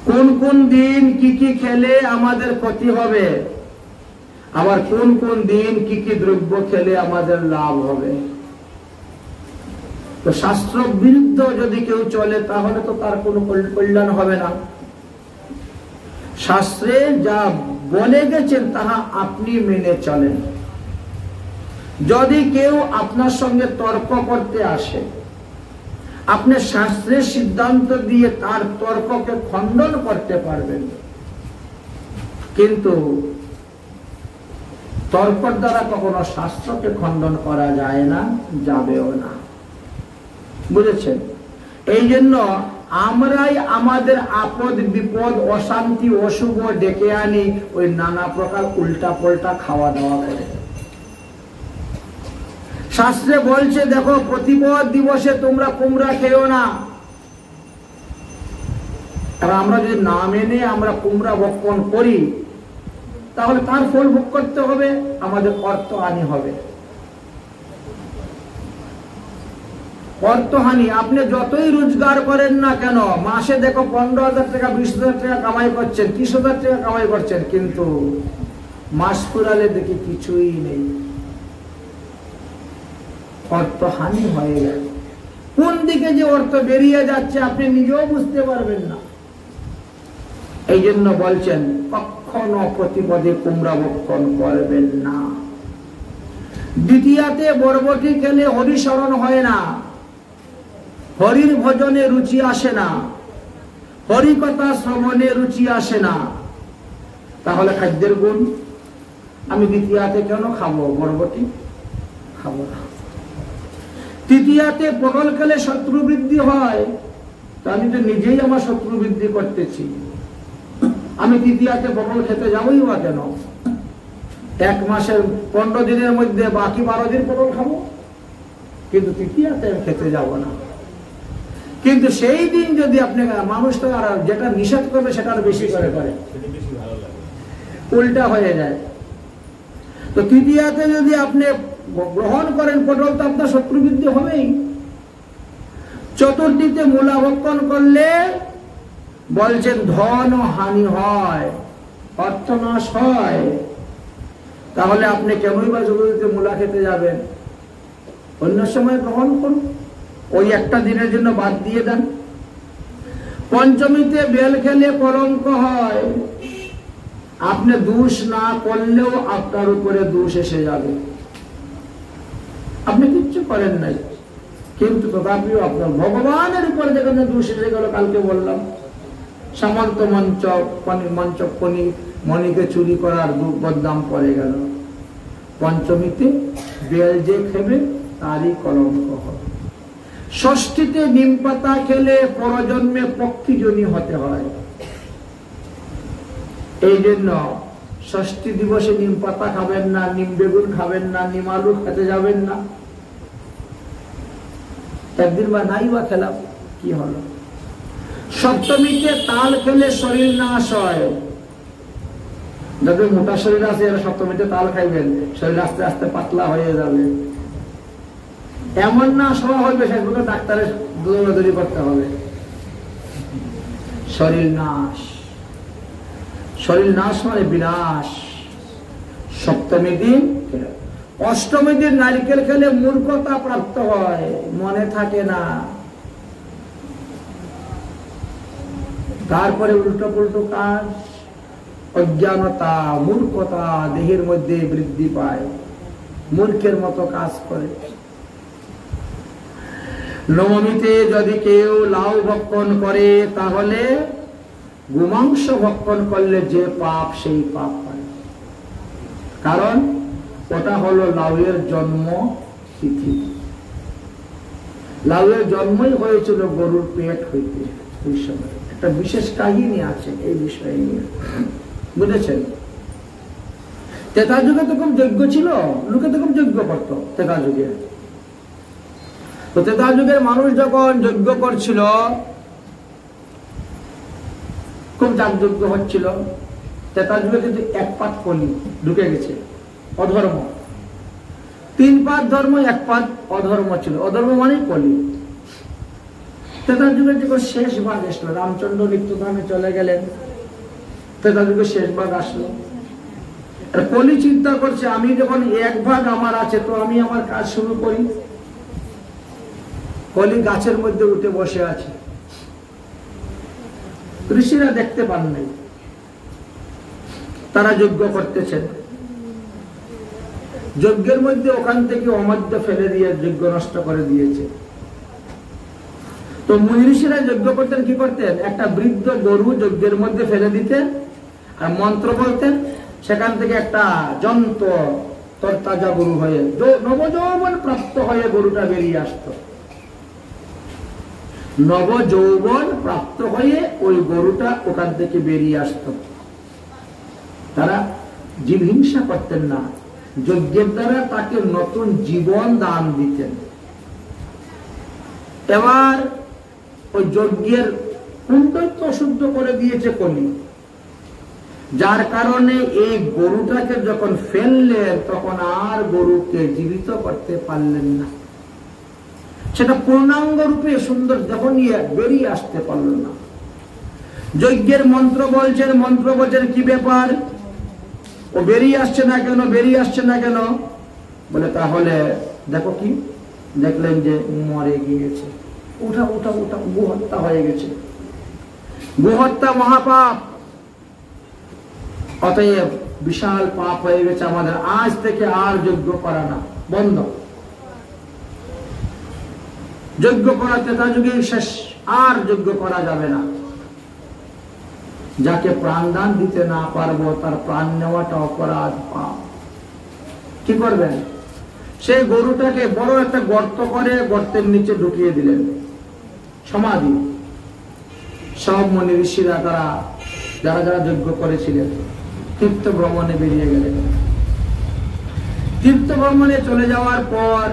Speaker 1: কোন কোন দিন কি কি খেলে আমাদের ক্ষতি হবে, আবার কোন কোন দিন কি কি দ্রব্য খেলে আমাদের লাভ হবে। তো শাস্ত্র বিরুদ্ধ যদি কেউ চলে তাহলে তো তার কোনো কল্যাণ হবে না। শাস্ত্রে যা বলে গেছেন তাহা আপনি মেনে চলেন। যদি কেউ আপনার সঙ্গে তর্ক করতে আসে, আপনি শাস্ত্রের সিদ্ধান্ত দিয়ে তার তর্ককে খণ্ডন করতে পারবেন, কিন্তু তর্কের দ্বারা কখনো শাস্ত্রকে খণ্ডন করা যায় না, যাবেও না। বুঝেছেন? এই জন্য আমরাই আমাদের আপদ বিপদ, অশান্তি, অশুভ ডেকে আনি ওই নানা প্রকার উল্টা পাল্টা খাওয়া দাওয়া করে। শাস্ত্রে বলছে দেখো প্রতিপদ দিবসে তোমরা কুমড়া খেও না। আর আমরা যদি না মেনে আমরা কুমড়া ভক্ষণ করি তাহলে তার ফল ভোগ করতে হবে, আমাদের অর্থহানি হবে। অর্থহানি, আপনি যতই রোজগার করেন না কেন, মাসে দেখো 15,000 টাকা 20,000 টাকা কামাই করছেন, 30,000 টাকা কামাই করছেন, কিন্তু মাস পুরালে দেখি কিছুই নেই, অর্থহানি হয়ে গেল। কোন দিকে যে অর্থ বেরিয়ে যাচ্ছে আপনি নিজেও বুঝতে পারবেন না। এই জন্য বলছেন কখনো প্রতিপদে কুমড়া ভক্ষণ করবেন না। দ্বিতীয়াতে বরবটি খেলে হরিস্মরণ হয় না, হরির ভজনে রুচি আসে না। হরিকথা শ্রবণে রুচি আসে না, তাহলে খাদ্যের গুণ। আমি দ্বিতীয়াতে কেন খাবো বরবটি? খাবো না। তৃতীয়াতে পটল খেলে শত্রু বৃদ্ধি হয়, তো আমি তো নিজেই আমার শত্রু বৃদ্ধি করতেছি। আমি তৃতীয়াতে পটল খেতে যাবোই বা কেন? এক মাসের 15 দিনের মধ্যে বাকি 12 দিন পটল খাবো, কিন্তু তৃতীয়াতে খেতে যাব না। কিন্তু সেই দিন যদি আপনি, মানুষ তো আর যেটা নিষেধ করবে সেটা আর বেশি করে উল্টা হয়ে যায়। তো তৃতীয়াতে যদি আপনি গ্রহণ করেন পটল, তো আপনার শত্রু বৃদ্ধি হবেই। চতুর্থীতে মূলা ভক্ষণ করলে বলছেন ধন হানি হয়, অর্থনাশ হয়। তাহলে আপনি কেনই বা চতুর্থীতে মূলা খেতে যাবেন? অন্য সময় গ্রহণ করুন, ওই একটা দিনের জন্য বাদ দিয়ে দেন। পঞ্চমীতে বেল খেলে কলঙ্ক হয়, আপনি দোষ না করলেও আপনার উপরে দোষ এসে যাবে। আপনি কিচ্ছু করেন নাই, কিন্তু তথাপিও আপনার ভগবানের উপরে যেখানে দোষ এসে গেল, কালকে বললাম সামন্ত মঞ্চ মণিকে চুরি করার বদনাম পড়ে গেল। পঞ্চমীতে বেল যে খেবে তারই কলঙ্ক হবে। ষষ্ঠীতে নিম পাতা খেলে পরজন্মে পক্ষীজনী হতে হয়। এই জন্য ষষ্ঠী দিবসে নিম পাতা খাবেন না, নিম বেগুন খাবেন না, নিম আলু খেতে যাবেন না। একদিন বা নাই বা খেলাম, কি হলো? সপ্তমীতে তাল খেলে শরীর নাশ হয়। যাদের মোটা শরীর আছে এরা সপ্তমীতে তাল খাইবেন, শরীর আস্তে আস্তে পাতলা হয়ে যাবে। এমন না সভা হইবে সেগুলো ডাক্তারের দৌড়াদৌড়ি করতে হবে। শরীর নাশ, শরীর নাশ মানে বিনাশ। সপ্তমী দিন। অষ্টমী দিন নারকেল খেলে মূর্খতা প্রাপ্ত হয়, মনে থাকে না। তারপরে উল্টো পুল্টো কাজ, অজ্ঞানতা, মূর্খতা দেহের মধ্যে বৃদ্ধি পায়, মূর্খের মতো কাজ করে। নবমীতে যদি কেউ লাউ ভক্ষণ করে, তাহলে গোমাংস ভক্ষণ করলে যে পাপ সেই পাপ হয়। কারণ ওটা হলো লাউয়ের জন্ম তিথি। লাউয়ের জন্মই হয়েছিল গরুর পেট হইতে। ওই সময় একটা বিশেষ কাহিনী আছে এই বিষয়ে নিয়ে, বুঝেছেন? তেতা যুগে তো খুব যজ্ঞ ছিল, লোকে তো খুব যজ্ঞ করত তেতা যুগে। তো তেতা যুগের মানুষ যখন যজ্ঞ করছিল, খুব যাগযজ্ঞ হচ্ছিল। তেতা যুগে কিন্তু এক পাত কলি ঢুকে গেছে, অধর্ম। 3 পাত ধর্ম, 1 পাত অধর্ম ছিল। অধর্ম মানে কলি। তেতা যুগের যখন শেষ ভাগ আসলো, রামচন্দ্র নিত্যধামে চলে গেলেন, তেতা যুগের শেষ ভাগ আসলো। কলি চিন্তা করছে, আমি যখন 1 ভাগ আমার আছে, তো আমি আমার কাজ শুরু করি। কলি গাছের মধ্যে উঠে বসে আছে, ঋষিরা দেখতে পান নাই, তারা যজ্ঞ করতেছেন। যজ্ঞের মধ্যে ওখান থেকে অমধ্য ফেলে দিয়ে যজ্ঞ নষ্ট করে দিয়েছে। তো মুনি ঋষিরা যজ্ঞ করতেন, কি করতেন? একটা বৃদ্ধ গরু যজ্ঞের মধ্যে ফেলে দিতেন আর মন্ত্র বলতেন, সেখান থেকে একটা যন্ত্র তরতাজা গরু হয়ে, নবযৌবন প্রাপ্ত হয়ে গরুটা বেরিয়ে আসতো। নবযৌবন প্রাপ্ত হয়ে ওই গরুটা ওখান থেকে বেরিয়ে আসতো। তারা জীবহিংসা করতেন না, যজ্ঞের দ্বারা তাকে নতুন জীবন দান দিতেন। এবার ওই যজ্ঞের কুণ্ডই তো অশুদ্ধ করে দিয়েছে কলি, যার কারণে এই গরুটাকে যখন ফেললেন, তখন আর গরুকে জীবিত করতে পারলেন না। সেটা পূর্ণাঙ্গ রূপে সুন্দর দেহ নিয়ে বেরিয়ে আসতে পারল না। যজ্ঞের মন্ত্র বলছেন, কি ব্যাপার, ও বেরিয়ে আসছে না কেন, বেরিয়ে আসছে না কেন? বলে তাহলে দেখো কি, দেখলেন যে মরে গিয়েছে। উঠা উঠা উঠা, গোহত্যা হয়ে গেছে। গোহত্যা মহাপাপ, অতএব বিশাল পাপ হয়ে গেছে আমাদের। আজ থেকে আর যজ্ঞ করা না, বন্ধ। যজ্ঞ করা তেতা যুগে শেষ, আর যজ্ঞ করা যাবে না। যাকে প্রাণদান দিতে না পারবো তার প্রাণ নেওয়াটা অপরাধ, পাপ। কি করবেন? সেই গরুটাকে বড় একটা গর্ত করে গর্তের নিচে ঢুকিয়ে দিলেন, সমাধি। সব মুনি ঋষিরা, তারা যারা যারা যজ্ঞ করেছিলেন, তীর্থ ভ্রমণে বেরিয়ে গেলেন। তীর্থ ভ্রমণে চলে যাওয়ার পর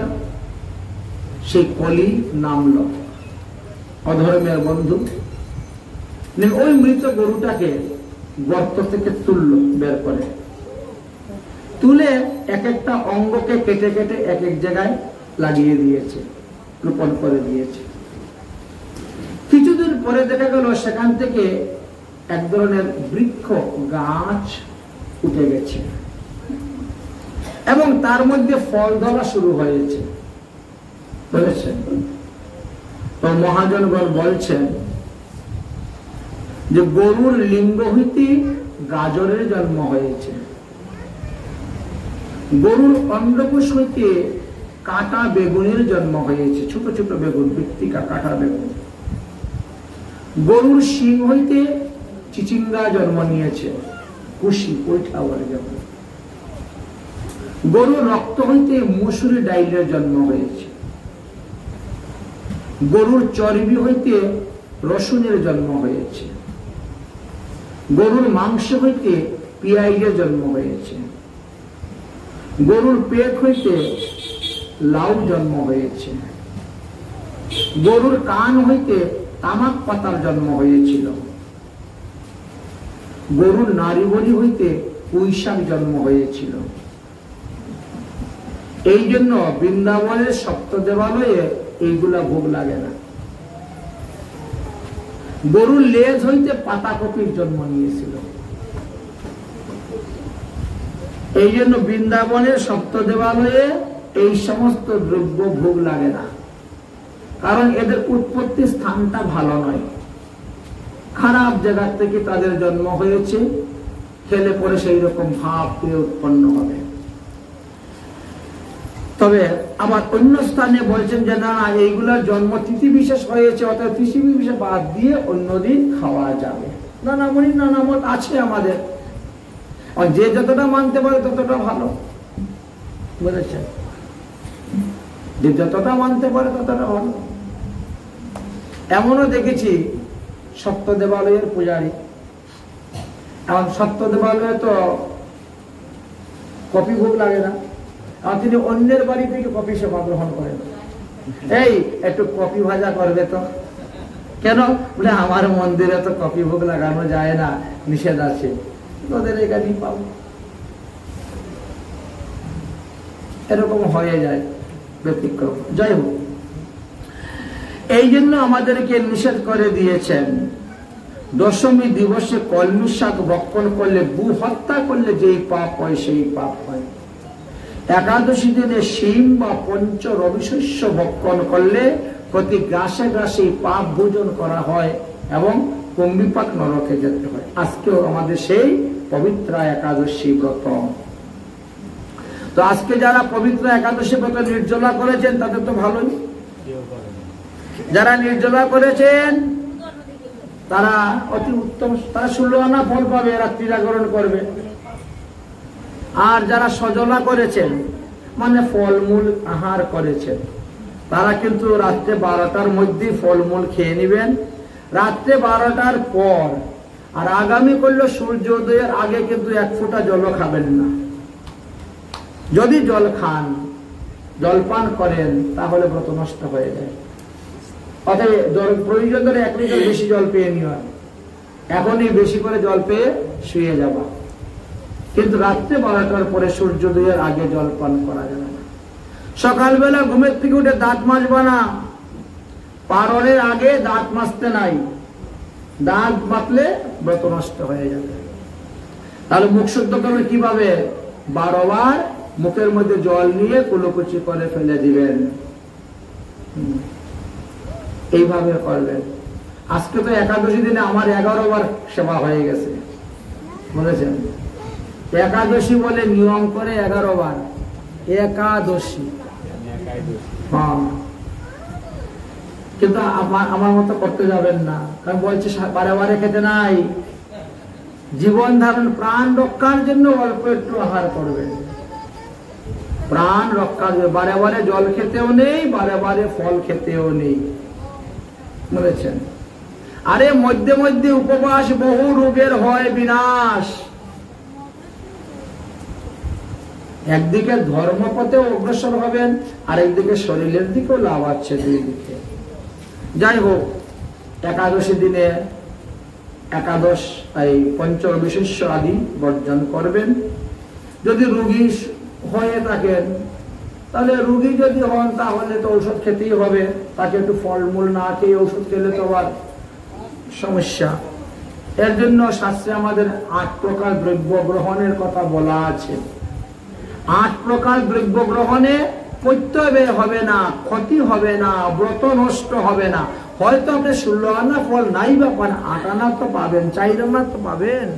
Speaker 1: সেই কলি নামল, অধর্মের বন্ধু। ওই মৃত গরুটাকে গর্ত থেকে তুলল, বের করে তুলে এক একটা অঙ্গকে কেটে কেটে এক এক জায়গায় লাগিয়ে দিয়েছে, রোপণ করে দিয়েছে। কিছুদিন পরে দেখা গেল সেখান থেকে এক ধরনের বৃক্ষ, গাছ উঠে গেছে এবং তার মধ্যে ফল ধরা শুরু হয়েছে। বলেছেন তো মহাজনগণ বলছেন যে গরুর লিঙ্গ হইতে গাজরের জন্ম হয়েছে, গরুর অন্ডকোষ হইতে কাটা বেগুনের জন্ম হয়েছে, ছোট ছোট বেগুন, বৃত্তিকা কাটা বেগুন। গরুর শিং হইতে চিচিঙ্গা জন্ম নিয়েছে, কুশি, কৈঠা বলে যেমন। গরুর রক্ত হইতে মসুরি ডাইলের জন্ম হয়েছে। গরুর চর্বি হইতে রসুনের জন্ম হয়েছে। গরুর মাংস হইতে পেঁয়াজের জন্ম হয়েছে। গরুর পেট হইতে লাউ জন্ম হয়েছে। গরুর কান হইতে তামাক পাতার জন্ম হয়েছিল। গরুর নারীবলি হইতে পুঁইশাক জন্ম হয়েছিল। এই জন্য বৃন্দাবনের সপ্ত দেবালয়ে এইগুলা ভোগ লাগে না। গরুর লেজ হইতে পাতাকপির জন্ম নিয়েছিল। এই জন্য বৃন্দাবনের সপ্ত দেবালয়ে এই সমস্ত দ্রব্য ভোগ লাগে না, কারণ এদের উৎপত্তি স্থানটা ভালো নয়, খারাপ জায়গা থেকে তাদের জন্ম হয়েছে, খেলে পরে সেই রকম ভাব উৎপন্ন হবে। তবে আবার অন্য স্থানে বলছেন যে না, এইগুলার জন্ম তিথি বিশেষ হয়েছে, অর্থাৎ তিথি বিশেষ বাদ দিয়ে অন্যদিন খাওয়া যাবে। নানা মত আছে আমাদের, যে যতটা মানতে পারে ততটা ভালো, বুঝেছেন? যে যতটা মানতে পারে ততটা ভালো। এমনও দেখেছি সপ্ত দেবালয়ের পূজারী, এখন সপ্ত দেবালয়ে তো কপি ভোগ লাগে না, আর তিনি অন্যের বাড়ি থেকে কপি সেবা গ্রহণ করেন। এই একটু কপি ভাজা করবে তো, কেন? বলে আমার মন্দিরে তো কপি ভোগ লাগানো যায় না, নিষেধ আছে, তোদের এখানেই পাবো। এরকম হয়ে যায়, ব্যতিক্রম। যাই হোক, এই জন্য আমাদেরকে নিষেধ করে দিয়েছেন, দশমী দিবসে কলমি শাক ভক্ষণ করলে, গু হত্যা করলে যেই পাপ হয় সেই পাপ হয়। একাদশী দিনে শিম বা পঞ্চ রবিশস্য ভক্ষণ করলে প্রতি গ্রাসে গ্রাসে পাপ ভোজন করা হয় এবং কুম্ভিপাক নরকে যেতে হয়। আজকেও আমাদের সেই পবিত্র একাদশী ব্রত। তো আজকে যারা পবিত্র একাদশী ব্রত নির্জলা করেছেন তাদের তো ভালোই, যারা নির্জলা করেছেন তারা অতি উত্তম, তারা 16 আনা ফল পাবে, রাত্রি জাগরণ করবে। আর যারা সজলা করেছেন, মানে ফলমূল আহার করেছেন, তারা কিন্তু রাত্রে 12টার মধ্যে ফলমূল খেয়ে নেবেন, রাত্রে 12টার পর। আর আগামী করলে সূর্যোদয়ের আগে কিন্তু 1 ফোঁটা জলও খাবেন না। যদি জল খান, জলপান করেন, তাহলে ব্রত নষ্ট হয়ে যায়। অতএব জল প্রয়োজন ধরে 1 লিটার বেশি জল পেয়ে নিও, এখনই বেশি করে জল পেয়ে শুয়ে যাবা। কিন্তু রাত্রে 12টার পরে সূর্যোদয়ের আগে জলপান করা যাবে না। সকালবেলা ঘুমের থেকে উঠে দাঁত মাজবা না, পারণের আগে দাঁত মাজতে নাই, দাঁত মাজলে ব্রত নষ্ট হয়ে যাবে। তাহলে মুখ শুদ্ধ করবে কিভাবে? 12 বার মুখের মধ্যে জল নিয়ে কুলোকুচি করে ফেলে দিবেন, এইভাবে করবেন। আজকে তো একাদশী দিনে আমার 11 বার সেবা হয়ে গেছে, বলেছেন। একাদশী বলে নিয়ম করে 11 বার একাদশী, হ্যাঁ। কিন্তু আমার মতো করতে যাবেন না, কারণ বলছে 12 বারে খেতে নাই, জীবন ধারণ প্রাণ রক্ষার জন্য অল্প একটু আহার করবেন, প্রাণ রক্ষা। বারে বারে জল খেতেও নেই, বারে বারে ফল খেতেও নেই, বুঝেছেন? আরে মধ্যে মধ্যে উপবাস বহু রোগের হয় বিনাশ। একদিকে ধর্মপথে অগ্রসর হবেন, আর একদিকে শরীরের দিকেও লাভ আছে, দুই দিকে। যাই হোক, একাদশী দিনে একাদশ এই পঞ্চবিশেষ্য আদি বর্জন করবেন। যদি রোগী হয়ে থাকেন, তাহলে রোগী যদি হন তাহলে তো ঔষধ খেতেই হবে, তাকে একটু ফলমূল না খেয়ে ওষুধ খেলে তো আবার সমস্যা। এর জন্য শাস্ত্রে আমাদের 8 প্রকার দ্রব্য গ্রহণের কথা বলা আছে। 8 প্রকার দ্রব্য গ্রহণে প্রত্যয় হবে না, ক্ষতি হবে না, ব্রত নষ্ট হবে না। হয়তো আপনি 16 আনা ফল নাই বা পান, 8 আনা তো পাবেন, 4 আনা তো পাবেন।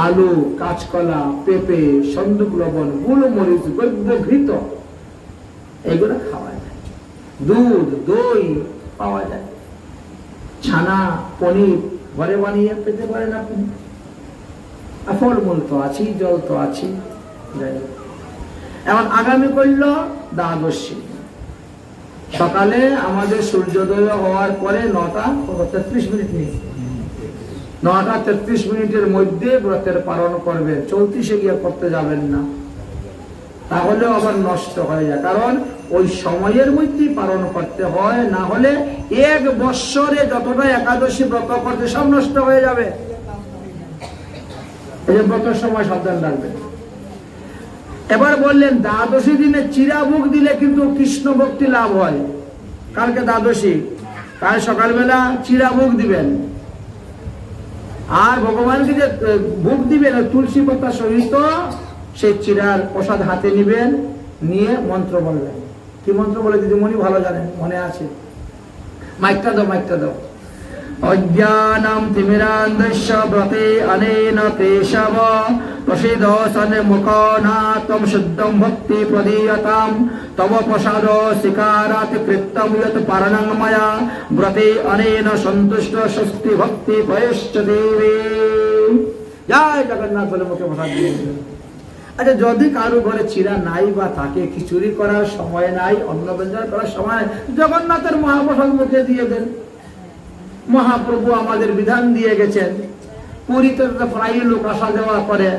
Speaker 1: আলু, কাঁচকলা, পেঁপে, সন্দুক লবণ, গোলমরিচ, গদ্য, ঘৃত, এগুলো খাওয়া যায়। দুধ, দই পাওয়া যায়, ছানা, পনির ঘরে বানিয়ে পেতে পারেন আপনি। ফলমূল তো আছেই, জল তো আছেই। এখন আগামী করল দ্বাদশী। সকালে আমাদের সূর্যোদয় হওয়ার পরে 9:33 নেই, 9:33 মধ্যে ব্রতের পালন করবে। 34 গিয়ে করতে যাবেন না, তাহলে আবার নষ্ট হয়ে যায়। কারণ ওই সময়ের মধ্যেই পালন করতে হয়, না হলে 1 বৎসরে যতটা একাদশী ব্রত করতে সব নষ্ট হয়ে যাবে। এই যে ব্রতের সময় সাবধান রাখবেন। এবার বললেন দ্বাদশী দিনে চিরাভোগ দিলে কিন্তু কৃষ্ণ ভক্তি লাভ হয়। কালকে দ্বাদশী, কাল সকালবেলা চিরাভোগ দিবেন, আর ভগবানকে যে ভোগ দিবেন তুলসী পাতা সহিত সেই চিরার প্রসাদ হাতে নিবেন, নিয়ে মন্ত্র বলবেন। কি মন্ত্র বলে দিদিমণি ভালো জানেন, মনে আছে? মাইকটা দাও, মাইকটা দাও। অজ্ঞানম তিমিরান্ধস্য ব্রতে অনেন পেশব প্রসিদ সন্মুখনাত্ম শুদ্ধম ভক্তি প্রদীয়তাম তব প্রসাদ শিকারাত কৃত্যম যত পারণং ময়া ব্রতে অনেন সন্তুষ্ট স্বস্তি ভক্তি পয়শ্চ দেবে। জয় জগন্নাথ বলে মুখে প্রসাদ দিয়ে দিলেন। আচ্ছা, যদি কারো ঘরে চিরা নাই বা থাকে, খিচুড়ি করার সময় নাই, অন্ন ব্যঞ্জন করার সময় নাই, জগন্নাথের মহাপ্রসাদ মুখে দিয়ে দেন। মহাপ্রভু আমাদের বিধান দিয়ে গেছেন, পুরীতে প্রায় লোক আসা যাওয়া করে,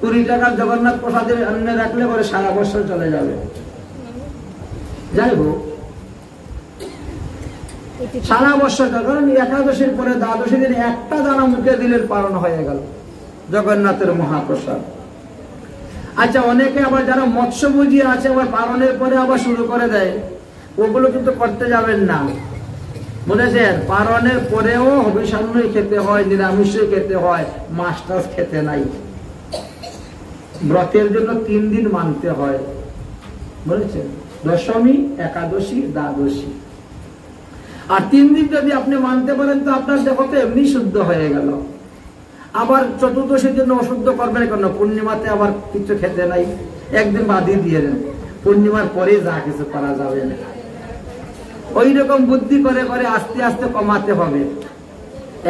Speaker 1: 20 টাকার জগন্নাথ প্রসাদের অন্ন রাখলে পরে সারা বছর চলে যাবে। যাই হোক, সারা বছর, কারণ একাদশীর পরে দ্বাদশী দিন একটা দানা মুখে দিলেন, পালন হয়ে গেল জগন্নাথের মহাপ্রসাদ। আচ্ছা, অনেকে আবার যারা মৎস্যভোজী আছে, আবার পালনের পরে আবার শুরু করে দেয়, ওগুলো কিন্তু করতে যাবেন না, বুঝেছেন? পালনের পরেও হবিষান্নই খেতে হয়, নিরামিষই খেতে হয়, মাছ টাছ খেতে নাই। ব্রতের জন্য 3 দিন মানতে হয়, বুঝেছেন? দশমী, একাদশী, দ্বাদশী। আর 3 দিন যদি আপনি মানতে পারেন তো আপনার দেহ তো এমনি শুদ্ধ হয়ে গেল। আবার চতুর্দশীর জন্য অশুদ্ধ করবেন কেন? পূর্ণিমাতে আবার কিছু খেতে নাই, একদিন বাদই দিয়ে দেন, পূর্ণিমার পরে যা কিছু করা যাবে না। ওই রকম বুদ্ধি করে করে আস্তে আস্তে কমাতে হবে,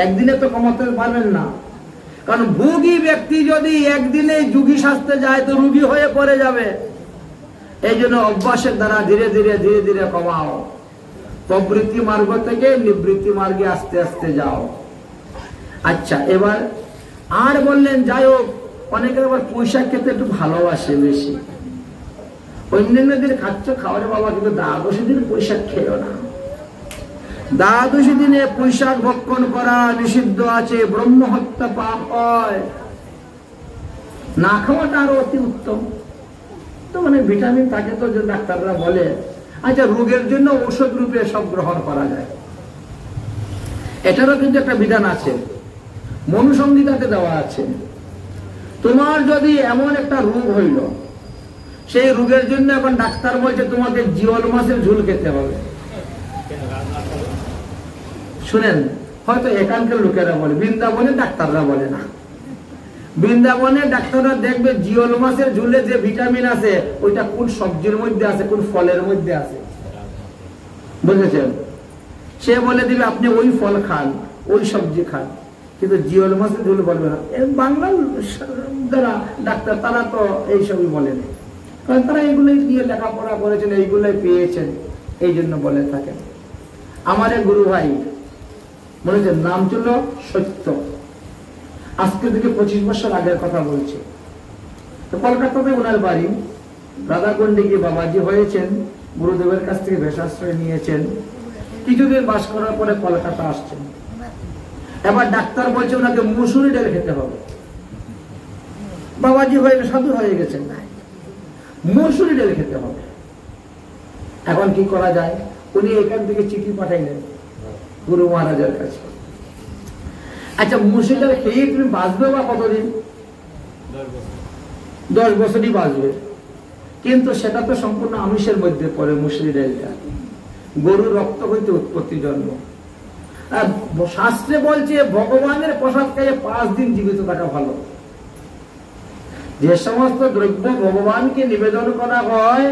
Speaker 1: একদিনে তো কমাতে পারবেন না। কারণ ভোগী ব্যক্তি যদি একদিনে যোগী সাজতে যায় তো রোগী হয়ে পড়ে যাবে। এই জন্য অভ্যাসের দ্বারা ধীরে ধীরে ধীরে ধীরে কমাও, প্রবৃত্তি মার্গ থেকে নিবৃত্তি মার্গে আস্তে আস্তে যাও। আচ্ছা, এবার আর বললেন, যাই হোক, অনেকে আবার পয়সা খেতে একটু ভালোবাসে বেশি। অন্যান্য দিন খাচ্ছ, খাওয়ারে বাবা, কিন্তু দ্বাদশী দিন পৈশাক খেও না। দ্বাদশী দিনে পৈশাক ভক্ষণ করা নিষিদ্ধ আছে, ব্রহ্ম হত্যা পাপ হয়। না খাওয়াটা আরো অতি উত্তম। তো মানে ভিটামিন থাকে তো, যে ডাক্তাররা বলে। আচ্ছা, রোগের জন্য ঔষধ রূপে সব গ্রহণ করা যায়, এটারও কিন্তু একটা বিধান আছে, মনুসংহিতাতে দেওয়া আছে। তোমার যদি এমন একটা রোগ হইল, সেই রোগের জন্য এখন ডাক্তার বলছে তোমাকে জিওল মাছের ঝোল খেতে হবে। শুনেন, হয়তো এখানকার লোকেরা বলে, বৃন্দাবনে ডাক্তাররা বলে না। বৃন্দাবনে ডাক্তাররা দেখবে জিওল মাছের ঝোলে যে ভিটামিন আছে, ওইটা কোন সবজির মধ্যে আছে, কোন ফলের মধ্যে আছে, বুঝেছেন? সে বলে দিবে আপনি ওই ফল খান, ওই সবজি খান। কিন্তু জিওল মাসে ঝুল বলবে না। বাংলার যারা ডাক্তার তারা তো এইসবই বলেন, কারণ তারা এইগুলোই দিয়ে লেখাপড়া করেছেন, এইগুলোই পেয়েছেন, এই জন্য বলে থাকেন। আমার এক গুরু ভাই বলেছেন, নাম ছিল সত্য, আজকে থেকে 25 বছর আগের কথা বলছে। তো কলকাতাতে ওনার বাড়ি, রাধাকুণ্ডে গিয়ে বাবাজি হয়েছেন, গুরুদেবের কাছ থেকে বেশাশ্রয় নিয়েছেন, কিছুদিন বাস করার পরে কলকাতা আসছেন। এবার ডাক্তার বলছে ওনাকে মুসুরি ডাল খেতে হবে। বাবাজি হয়ে সাধু হয়ে গেছেন, মুসুরি ডাল খেতে হবে। এখন কি করা যায়? উনি এখান থেকে চিঠি পাঠাইলেন গুরু মহারাজের কাছে। আচ্ছা, মুসুরি ডাল খেয়ে তুমি বাঁচবে বা কতদিন? 10 বছরই বাঁচবে, কিন্তু সেটা তো সম্পূর্ণ আমিষের মধ্যে পড়ে। মুসুরি ডালটা গরুর রক্ত হইতে উৎপত্তি জন্ম। আর শাস্ত্রে বলছে ভগবানের প্রসাদ খেয়ে 5 দিন জীবিত থাকা ভালো। যে সমস্ত দ্রব্য ভগবানকে নিবেদন করা হয়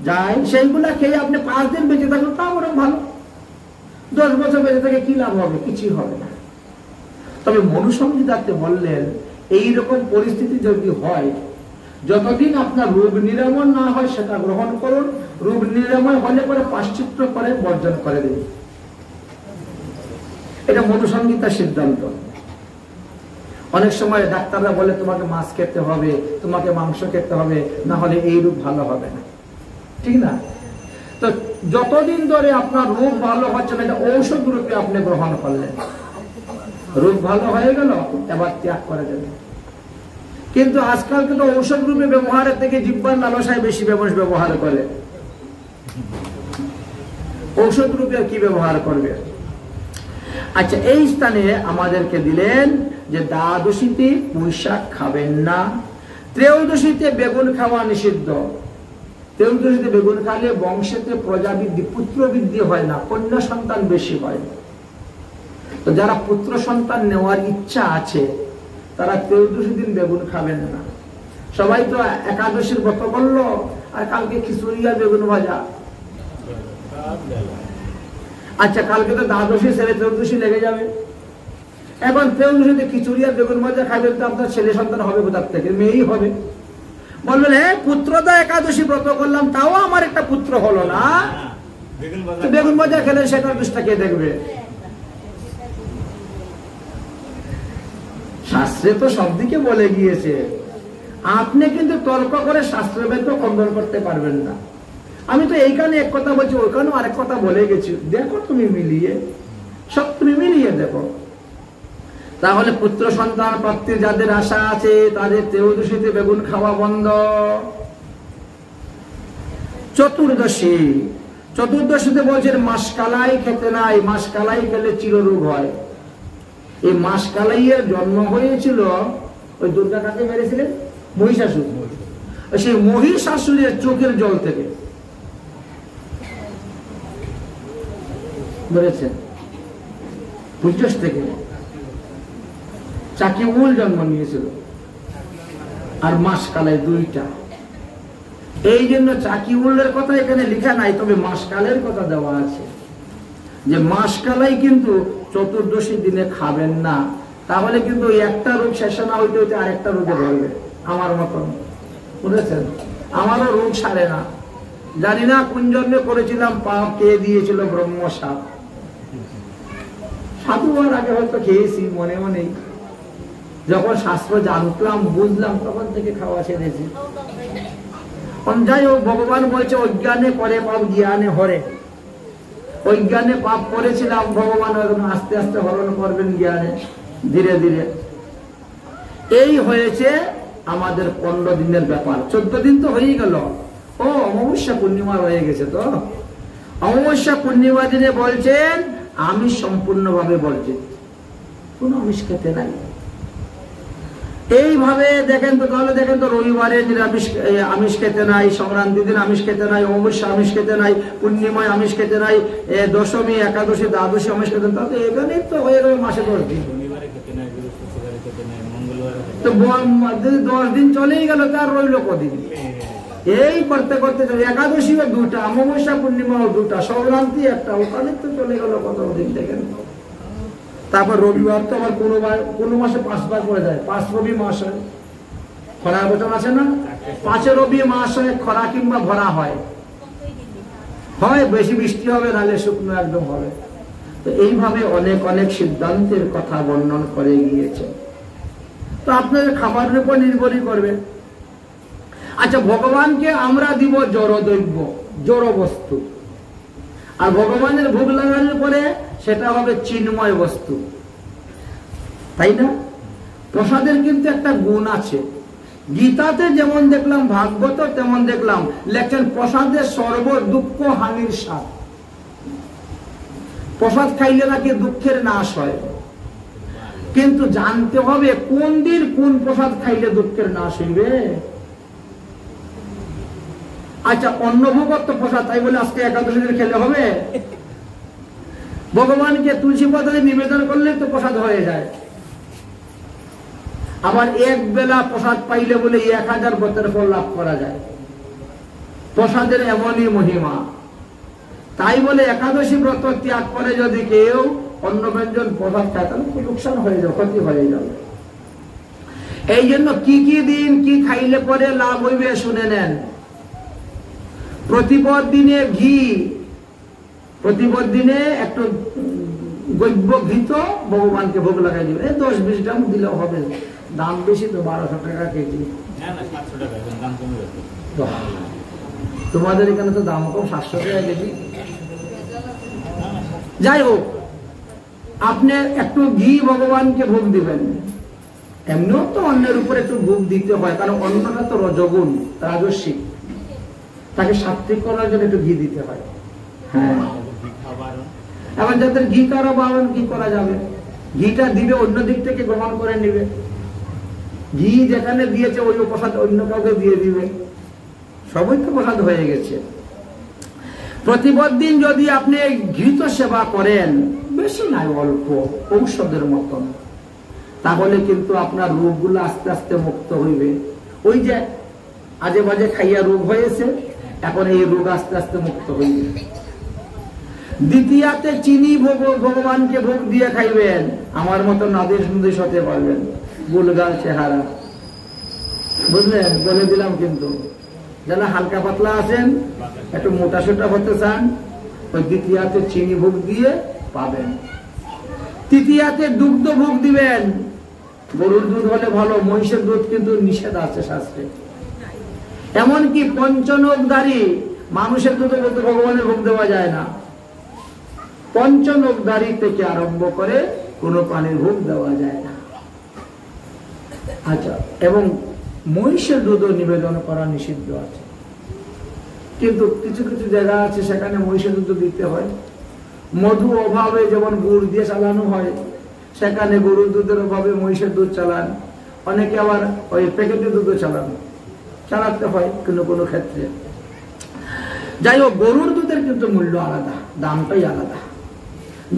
Speaker 1: যায়, সেইগুলা খেয়ে আপনি 5 দিন বেঁচে থাকুন, তা বরং ভালো। 10 বছর বেঁচে থেকে কি লাভ হবে? কিছুই হবে না। তবে মনুসংহিতাতে বললেন, এইরকম পরিস্থিতি যদি হয়, যতদিন আপনার রোগ নিরাময় না হয় সেটা গ্রহণ করুন, রোগ নিরাময় হলে পরে পাশ্চাত্য করে বর্জন করে দিন। এটা মনুসংহিতার সিদ্ধান্ত। অনেক সময় ডাক্তাররা বলে তোমাকে মাছ খেতে হবে, তোমাকে মাংস খেতে হবে, না হলে এই রোগ ভালো হবে না, ঠিক না? তো যতদিন ধরে আপনার রোগ ভালো হচ্ছে না, এটা ঔষধ রূপে আপনি গ্রহণ করলেন, রোগ ভালো হয়ে গেল, এবার ত্যাগ করে দেবেন। কিন্তু আজকাল কিন্তু ঔষধ রূপে ব্যবহারের থেকে জিহ্বার লালসায় বেশি ব্যবহার করে। ঔষধ রূপে কি ব্যবহার করবে? আচ্ছা, এই স্থানে আমাদেরকে দিলেন যে দ্বাদশীতে পুঁইশাক খাবেন না, ত্রয়োদশীতে বেগুন খাওয়া নিষিদ্ধ। ত্রয়োদশীতে বেগুন খালে বংশেতে প্রজা বৃদ্ধি, পুত্র বৃদ্ধি হয় না, কন্যা সন্তান বেশি হয়। তো যারা পুত্র সন্তান নেওয়ার ইচ্ছা আছে তারা ত্রয়োদশী দিন বেগুন খাবেন না। সবাই তো একাদশীর ব্রত করলো আর কালকে খিচুড়ি আর বেগুন ভাজা। আচ্ছা, কালকে তো দ্বাদশী ছেলে ত্রয়োদশী লেগে যাবে। এখন ত্রয়োদশীতে খিচুড়ি আর বেগুন ভাজা খাবেন, তো আপনার ছেলে সন্তান হবে কোথার থেকে? মেয়েই হবে। বলবেন, হ্যাঁ পুত্রদা একাদশী ব্রত করলাম, তাও আমার একটা পুত্র হলো না, বেগুন ভাজা খেলে সেটার দোষটা কে দেখবে? শাস্ত্রে তো সব দিকে বলে গিয়েছে, আপনি কিন্তু তর্ক করে শাস্ত্রভেদ খণ্ডন করতে পারবেন না। আমি তো এইখানে এক কথা বলছি, ওইখানেও আরেক কথা বলে গেছি। দেখো তুমি মিলিয়ে, সব তুমি মিলিয়ে দেখো। তাহলে পুত্র সন্তান প্রাপ্তির যাদের আশা আছে তাদের ত্রয়োদশীতে বেগুন খাওয়া বন্ধ। চতুর্দশীতে বলছেন মাসকালাই খেতে নাই, মাসকালাই খেলে চিররোগ হয়। এই মাসকালাইয়ের জন্ম হয়েছিল ওই দুর্গা কাকে মেরেছিলেন? মহিষাসুর। সেই মহিষাসুরের চোখের জল থেকে মেরেছেন। 50 থেকে চাকিউল জন্ম নিয়েছিল আর মাসকালাই, দুইটা। এই জন্য চাকিউলের কথা এখানে লেখা নাই, তবে মাসকালের কথা দেওয়া আছে যে মাসকালাই কিন্তু চতুর্দশী দিনে খাবেন না। তাহলে কিন্তু একটা রোগ শেষ না হইতে হইতে আরেকটা রোগে ধরবে, আমার মতন, বুঝেছেন? আমারও রোগ সারে না, জানি না কোন জন্মে করেছিলাম পাপ, কে দিয়েছিল ব্রহ্ম সাপ। সাধু হওয়ার আগে হয়তো খেয়েছি, মনে মনেই। যখন শাস্ত্র জানতাম বুঝলাম তখন থেকে খাওয়া ছেড়েছি। যাই হোক, ভগবান বলছে অজ্ঞানে করে পাপ জ্ঞানে হরে। অজ্ঞানে পাপ করেছিলাম, ভগবান আস্তে আস্তে হরণ করবেন জ্ঞানে, ধীরে ধীরে। এই হয়েছে আমাদের 15 দিনের ব্যাপার। 14 দিন তো হয়ে গেল। ও অমাবস্যা পূর্ণিমা রয়ে গেছে। তো অমাবস্যা পূর্ণিমা দিনে বলছেন আমিষ সম্পূর্ণভাবে বলছেন, কোন আমিষ খেতে নাই। এইভাবে দেখেন তো, তাহলে দেখেন তো, রবিবারে নিরামিষ আমিষ খেতে নাই, সংক্রান্তি দিন আমিষ খেতে নাই, অমাবস্যা আমিষ খেতে নাই, পূর্ণিমায় আমিষ খেতে নাই, দশমী, একাদশী, দ্বাদশী আমিষ খেতে নাই। তাহলে এখানেই তো হয়ে গেল মাসে 10 দিন। তো 10 দিন চলেই গেল, তার রইল কদিন? এই করতে করতে একাদশীও 2টা, অমাবস্যা পূর্ণিমাও 2টা, সংক্রান্তি 1টা, ওখানে তো চলে গেল কত দিন। দেখেন তারপর রবিবার তো আবার কোনো মাসে 5 বার পড়ে যায়, 5 রবি মাস হয়, খরার বচন আছে না, 5 রবি মাস হয়, খরা কিংবা ভরা হয়, বেশি বৃষ্টি হবে, নাহলে শুকনো একদম হবে। তো এইভাবে অনেক অনেক সিদ্ধান্তের কথা বর্ণন করে গিয়েছে। তো আপনাদের খাবারের উপর নির্ভরই করবে। আচ্ছা, ভগবানকে আমরা দিব জড়দ্রব্য, জড় বস্তু, আর ভগবানের ভোগ লাগানোর পরে সেটা হবে চিন্ময় বস্তু, তাই না? প্রসাদের কিন্তু একটা গুণ আছে। গীতাতে যেমন দেখলাম, ভাগবত তেমন দেখলাম লেখেন প্রসাদের সর্ব দুঃখ হানির স্বাদ। প্রসাদ খাইলে নাকি দুঃখের নাশ হয়, কিন্তু জানতে হবে কোন দিন কোন প্রসাদ খাইলে দুঃখের নাশ হইবে। আচ্ছা, অন্নভোগত্ব প্রসাদ, তাই বলে আজকে একাদশী দিন খেলে হবে? ভগবানকে তুলসী পাতায় নিবেদন করলে তো প্রসাদ হয়ে যায়। আবার এক বেলা প্রসাদ পাইলে বলে 1000 বছর ফল লাভ করা যায়। প্রসাদের এমনই মহিমা। তাই বলে একাদশী ব্রত ত্যাগ করে যদি কেউ অন্ন ব্যঞ্জন প্রসাদ খায়, তাহলে লোকসান হয়ে যাবে, ক্ষতি হয়ে যাবে। এই জন্য কি কি দিন কি খাইলে পরে লাভ হইবে শুনে নেন। প্রতিপদ দিনে ঘি, প্রতিপদ দিনে একটু গব্য ঘি তো ভগবানকে ভোগ লাগাই দিবে, 10-20 গ্রাম দিলেও হবে। দাম বেশি তো, 1200 টাকা কেজি। তোমাদের এখানে তো দাম কম, 700 টাকা কেজি। যাই হোক, আপনি একটু ঘি ভগবানকে ভোগ দিবেন। এমনিও তো অন্যের উপরে একটু ভোগ দিতে হয়, কারণ অন্যটা তো রজগুণ, রাজস্বিক, তাকে সাত্বিক করার জন্য একটু ঘি দিতে হয়। হ্যাঁ, এবার যাদের ঘি কারো বারণ, কি করা যাবে? ঘিটা দিবে, অন্য দিক থেকে গ্রহণ করে নিবে। ঘি যেখানে দিয়েছে ওই প্রসাদ অন্য কাউকে দিয়ে দিবে, সবই তো প্রসাদ হয়ে গেছে। প্রতিপদ দিন যদি আপনি ঘৃত সেবা করেন, বেশি নাই, অল্প, ঔষধের মতন, তাহলে কিন্তু আপনার রোগগুলো আস্তে আস্তে মুক্ত হইবে। ওই যে আজে বাজে খাইয়া রোগ হয়েছে, এখন এই রোগ আস্তে আস্তে মুক্ত হইবে। দ্বিতীয়তে চিনি ভগবানকে ভোগ দিয়ে খাইবেন, আমার মতো নাদেশ নুদেশ হতে পারবেন, গুলগাল চেহারা, বুঝলেন? বলে দিলাম। কিন্তু যারা হালকা পাতলা আছেন, একটু মোটা সোটা হতে চান, ওই দ্বিতীয়তে চিনি ভোগ দিয়ে পাবেন। তৃতীয়তে দুগ্ধ ভোগ দিবেন। গরুর দুধ হলে ভালো, মহিষের দুধ কিন্তু নিষেধ আছে শাস্ত্রে। এমনকি পঞ্চনখধারী মানুষের দুধে বলতে ভগবানের ভোগ দেওয়া যায় না। পঞ্চনখধারী থেকে আরম্ভ করে কোনো প্রাণীর ভোগ দেওয়া যায় না। আচ্ছা, এবং মহিষের দুধও নিবেদন করা নিষিদ্ধ আছে, কিন্তু কিছু কিছু জায়গা আছে সেখানে মহিষের দুধ দিতে হয়। মধু অভাবে যেমন গুড় দিয়ে চালানো হয়, সেখানে গরুর দুধের অভাবে মহিষের দুধ চালান। অনেকে আবার ওই প্যাকেটের দুধও চালাতে হয় কোনো কোনো ক্ষেত্রে। যাই হোক, গরুর দুধের কিন্তু মূল্য আলাদা, দামটাই আলাদা।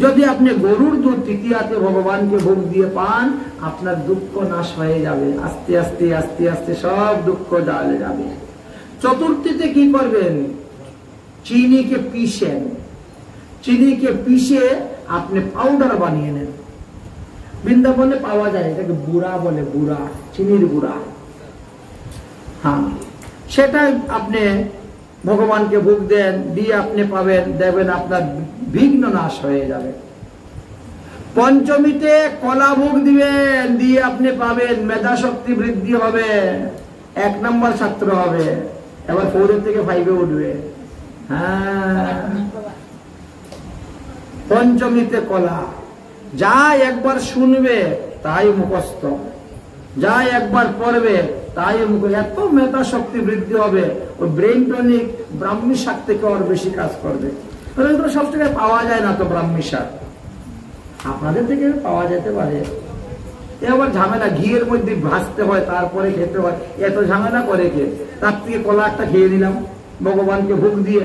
Speaker 1: যদি আপনি গরুর দুধ তৃতীয়াতে ভগবানকে ভোগ দিয়ে পান, আপনার দুঃখ নাশ হয়ে যাবে, আস্তে আস্তে আস্তে আস্তে সব দুঃখ জ্বালে যাবে। চতুর্থীতে কি করবেন? চিনিকে পিষেন, চিনিকে পিষে আপনি পাউডার বানিয়ে নেন। বৃন্দাবনে পাওয়া যায়, এটাকে বুড়া বলে, বুড়া, চিনির বুড়া। হ্যাঁ, সেটা আপনি ভগবানকে ভোগ দেন, দিয়ে আপনি পাবেন, দেখবেন আপনার বিঘ্ন নাশ হয়ে যাবে। পঞ্চমীতে কলা ভোগ দিবেন, দিয়ে আপনি পাবেন মেধা শক্তি বৃদ্ধি হবে, 1 নম্বর ছাত্র হবে, এবার 4 থেকে 5 উঠবে। হ্যাঁ, পঞ্চমীতে কলা, যা একবার শুনবে তাই মুখস্থ, যা একবার পড়বে তাই এত মেধা শক্তি বৃদ্ধি হবে, ওই ব্রেন টনিক ব্রাহ্মী শাক থেকে আর বেশি কাজ করবে। সব জায়গায় পাওয়া যায় না তো ব্রাহ্মী শাক, আপনাদের থেকে পাওয়া যেতে পারে। এবার ঝামেলা, ঘিয়ের মধ্যে ভাজতে হয় তারপরে খেতে হয়, এত ঝামেলা করে কে? তার থেকে কলা একটা খেয়ে নিলাম ভগবানকে ভোগ দিয়ে।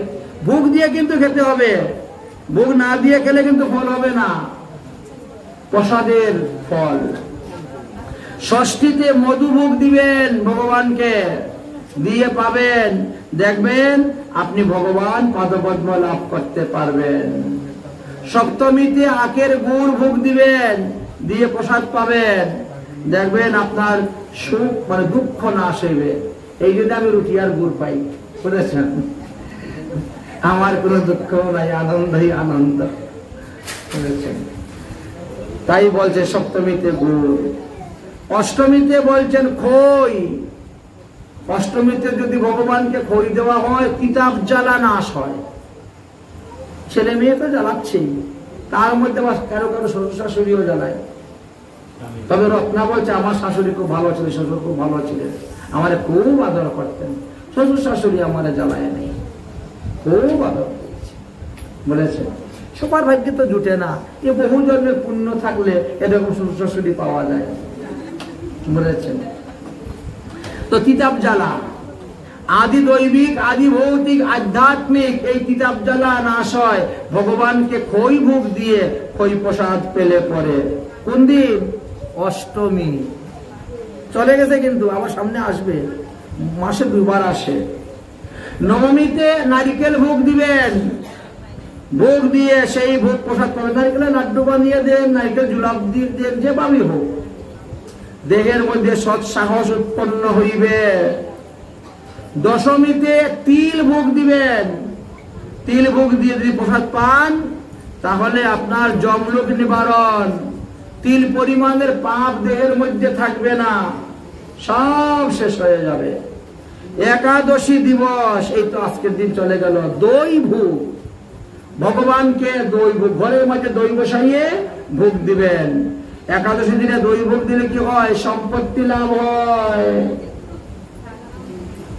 Speaker 1: ভোগ দিয়ে কিন্তু খেতে হবে, ভোগ না দিয়ে খেলে কিন্তু ফল হবে না, প্রসাদের ফল। ষষ্ঠীতে মধু ভোগ দিবেন ভগবানকে, দিয়ে পাবেন, দেখবেন আপনি ভগবান পদপদ্ম লাভ করতে পারবেন। সপ্তমীতে আখের গুড় ভোগ দিবেন, দিয়ে প্রসাদ পাবেন, দেখবেন আপনার সুখ মানে দুঃখ না আসবে। এই জন্য আমি রুটি আর গুড় পাই, বুঝেছেন? আমার কোনো দুঃখ নাই, আনন্দই আনন্দ, বুঝেছেন? তাই বলছে সপ্তমীতে গুড়। অষ্টমীতে বলছেন খই। অষ্টমীতে যদি ভগবানকে খই দেওয়া হয়, কিতাব জ্বালা নাশ হয়। ছেলে মেয়ে তো জ্বালাচ্ছেই, তার মধ্যে কারো কারো শ্বশুর শাশুড়িও জ্বালায়। তবে রত্না বলছে আমার শাশুড়ি খুব ভালো ছিল, শ্বশুর খুব ভালো ছিলেন, আমারে খুব আদর করতেন, শ্বশুর শাশুড়ি আমারে জ্বালায় নেই, খুব আদর করেছে, বলেছে। সবার ভাগ্যে তো জুটে না, এ বহু জন্মের পুণ্য থাকলে এরকম শ্বশুর শাশুড়ি পাওয়া যায়, বলেছেন। তো কিতাব জ্বালা আদি দৈবিক, আদি ভৌতিক, আধ্যাত্মিক এই কিতাব জ্বালা নাশ হয় ভগবানকে খই ভোগ দিয়ে, খই প্রসাদ পেলে পরে। কোন দিন? অষ্টমী। চলে গেছে কিন্তু আবার সামনে আসবে, মাসে দুবার আসে। নবমীতে নারিকেল ভোগ দিবেন, ভোগ দিয়ে সেই ভোগ প্রসাদ পাবেন। নারিকেলের লাড্ডু বানিয়ে দেন, নারিকেল জুলাপ দিয়ে দেন, যেভাবে হোক দেহের মধ্যে সৎ সাহস উৎপন্ন হইবে। দশমীতে তিল ভোগ দিবেন, তিল ভোগ দিয়ে যদি প্রসাদ পান তাহলে আপনার যমলোক নিবারণ, তিল পরিমাণের পাপ দেহের মধ্যে থাকবে না, সব শেষ হয়ে যাবে। একাদশী দিবস, এই তো আজকের দিন চলে গেল। দই ভোগ, ভগবানকে দই ভোগ, ঘরের মধ্যে দই বসাইয়ে ভোগ দিবেন। একাদশী দিনে দই ভোগ দিলে কি হয়? সম্পত্তি লাভ হয়।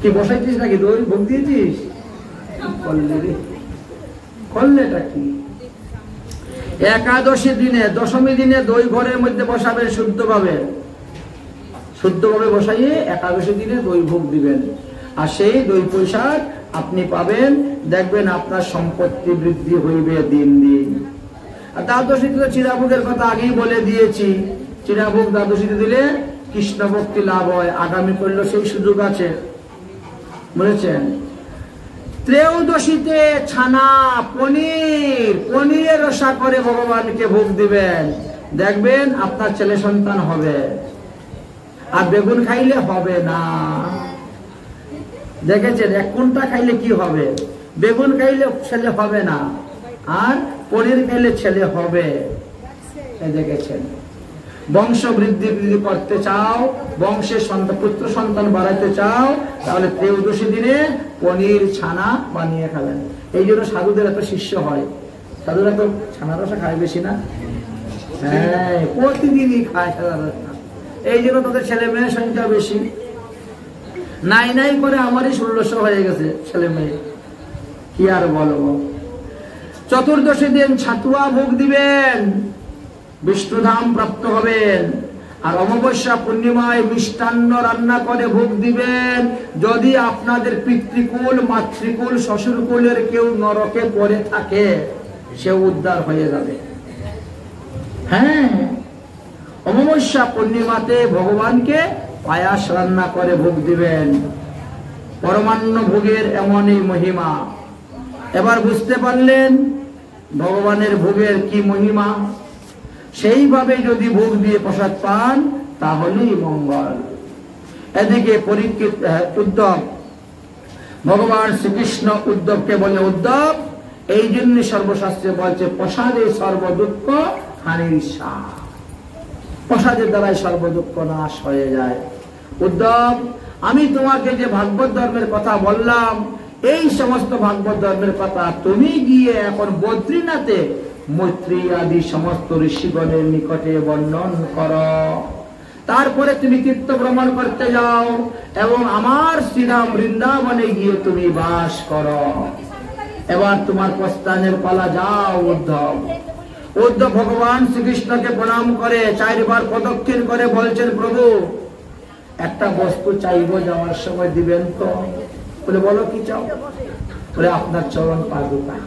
Speaker 1: কি বসাইছিস নাকি? দই ভোগ দিয়েছিস? করলেটা কি? একাদশী দিনে, দশমী দিনে দই ঘরের মধ্যে বসাবেন শুদ্ধভাবে, শুদ্ধভাবে বসাইয়ে একাদশী দিনে দই ভোগ দিবেন। আর সেই দই প্রসাদ আপনি পাবেন, দেখবেন আপনার সম্পত্তি বৃদ্ধি হইবে দিন দিন। আর দ্বাদশীতে তো চিরাভোগের কথা আগেই বলে দিয়েছি। চিরাভোগ দ্বাদশীতে দিলে কৃষ্ণ ভক্তি লাভ হয়, আগামী করলেও সেই সুযোগ আছে, বুঝেছেন? ত্রয়োদশীতে ছানা, পনির, পনিরের রসা করে ভগবানকে ভোগ দিবেন, দেখবেন আপনার ছেলে সন্তান হবে। আর বেগুন খাইলে হবে না, দেখেছেন? এক কোনটা খাইলে কি হবে? বেগুন খাইলে ছেলে হবে না, আর পনির খাইলে ছেলে হবে, দেখেছেন? বংশ বৃদ্ধি করতে চাও, বংশের সন্তান, পুত্র সন্তান বাড়াইতে চাও, তাহলে ত্রয়োদশী দিনে পনির ছানা বানিয়ে খাবেন। এই জন্য সাধুদের এত শিষ্য হয়, সাধুরা তো ছানা রসা খায় বেশি না? হ্যাঁ, প্রতিদিনই খায় ছানা রসা, এই জন্য তাদের ছেলে মেয়ের সংখ্যা বেশি। নাই নাই করে আমারই 1600 হয়ে গেছে ছেলে মেয়ে, কি আর বলবো। চতুর্দশী দিন ছাতুয়া ভোগ দিবেন, বিষ্ণুধাম প্রাপ্ত হবেন। আর অমাবস্যা পূর্ণিমায় মিষ্টান্ন রান্না করে ভোগ দিবেন। যদি আপনাদের পিতৃকুল, মাতৃকুল, শ্বশুরকুলের কেউ নরকে পড়ে থাকে, সে উদ্ধার হয়ে যাবে। হ্যাঁ, অমাবস্যা পূর্ণিমাতে ভগবানকে পায়াস রান্না করে ভোগ দিবেন। পরমান্ন ভোগের এমনই মহিমা। এবার বুঝতে পারলেন ভগবানের ভোগের কি মহিমা? সেইভাবে যদি ভোগ দিয়ে প্রসাদ পান তাহলেই মঙ্গল। এদিকে পরীক্ষিত উদ্ধব, ভগবান শ্রীকৃষ্ণ উদ্ধবকে বলে, উদ্ধব, এই জন্য সর্বশাস্ত্রে বলছে প্রসাদে সর্বদুঃখ হানির সার, প্রসাদের দ্বারাই সর্বদুঃখ নাশ হয়ে যায়। উদ্ধব, আমি তোমাকে যে ভাগবত ধর্মের কথা বললাম, এই সমস্ত ভাগবত ধর্মের কথা তুমি গিয়ে এখন বদ্রীনাথে মৈত্রী আদি সমস্ত ঋষিগণের নিকটে বর্ণন করো। তারপরে তুমি তীর্থ ভ্রমণ করতে যাও এবং আমার শ্রীরাম বৃন্দাবনে গিয়ে তুমি বাস করো। এবার তোমার প্রস্থানের পালা, যাও উদ্ধব। উদ্ধব ভগবান শ্রীকৃষ্ণকে প্রণাম করে 4 বার প্রদক্ষিণ করে বলছেন, প্রভু একটা বস্তু চাইবো, যাওয়ার সময় দিবেন তো? বলে, বলো কি চাও? বলে, আপনার চরণ পাদুকা।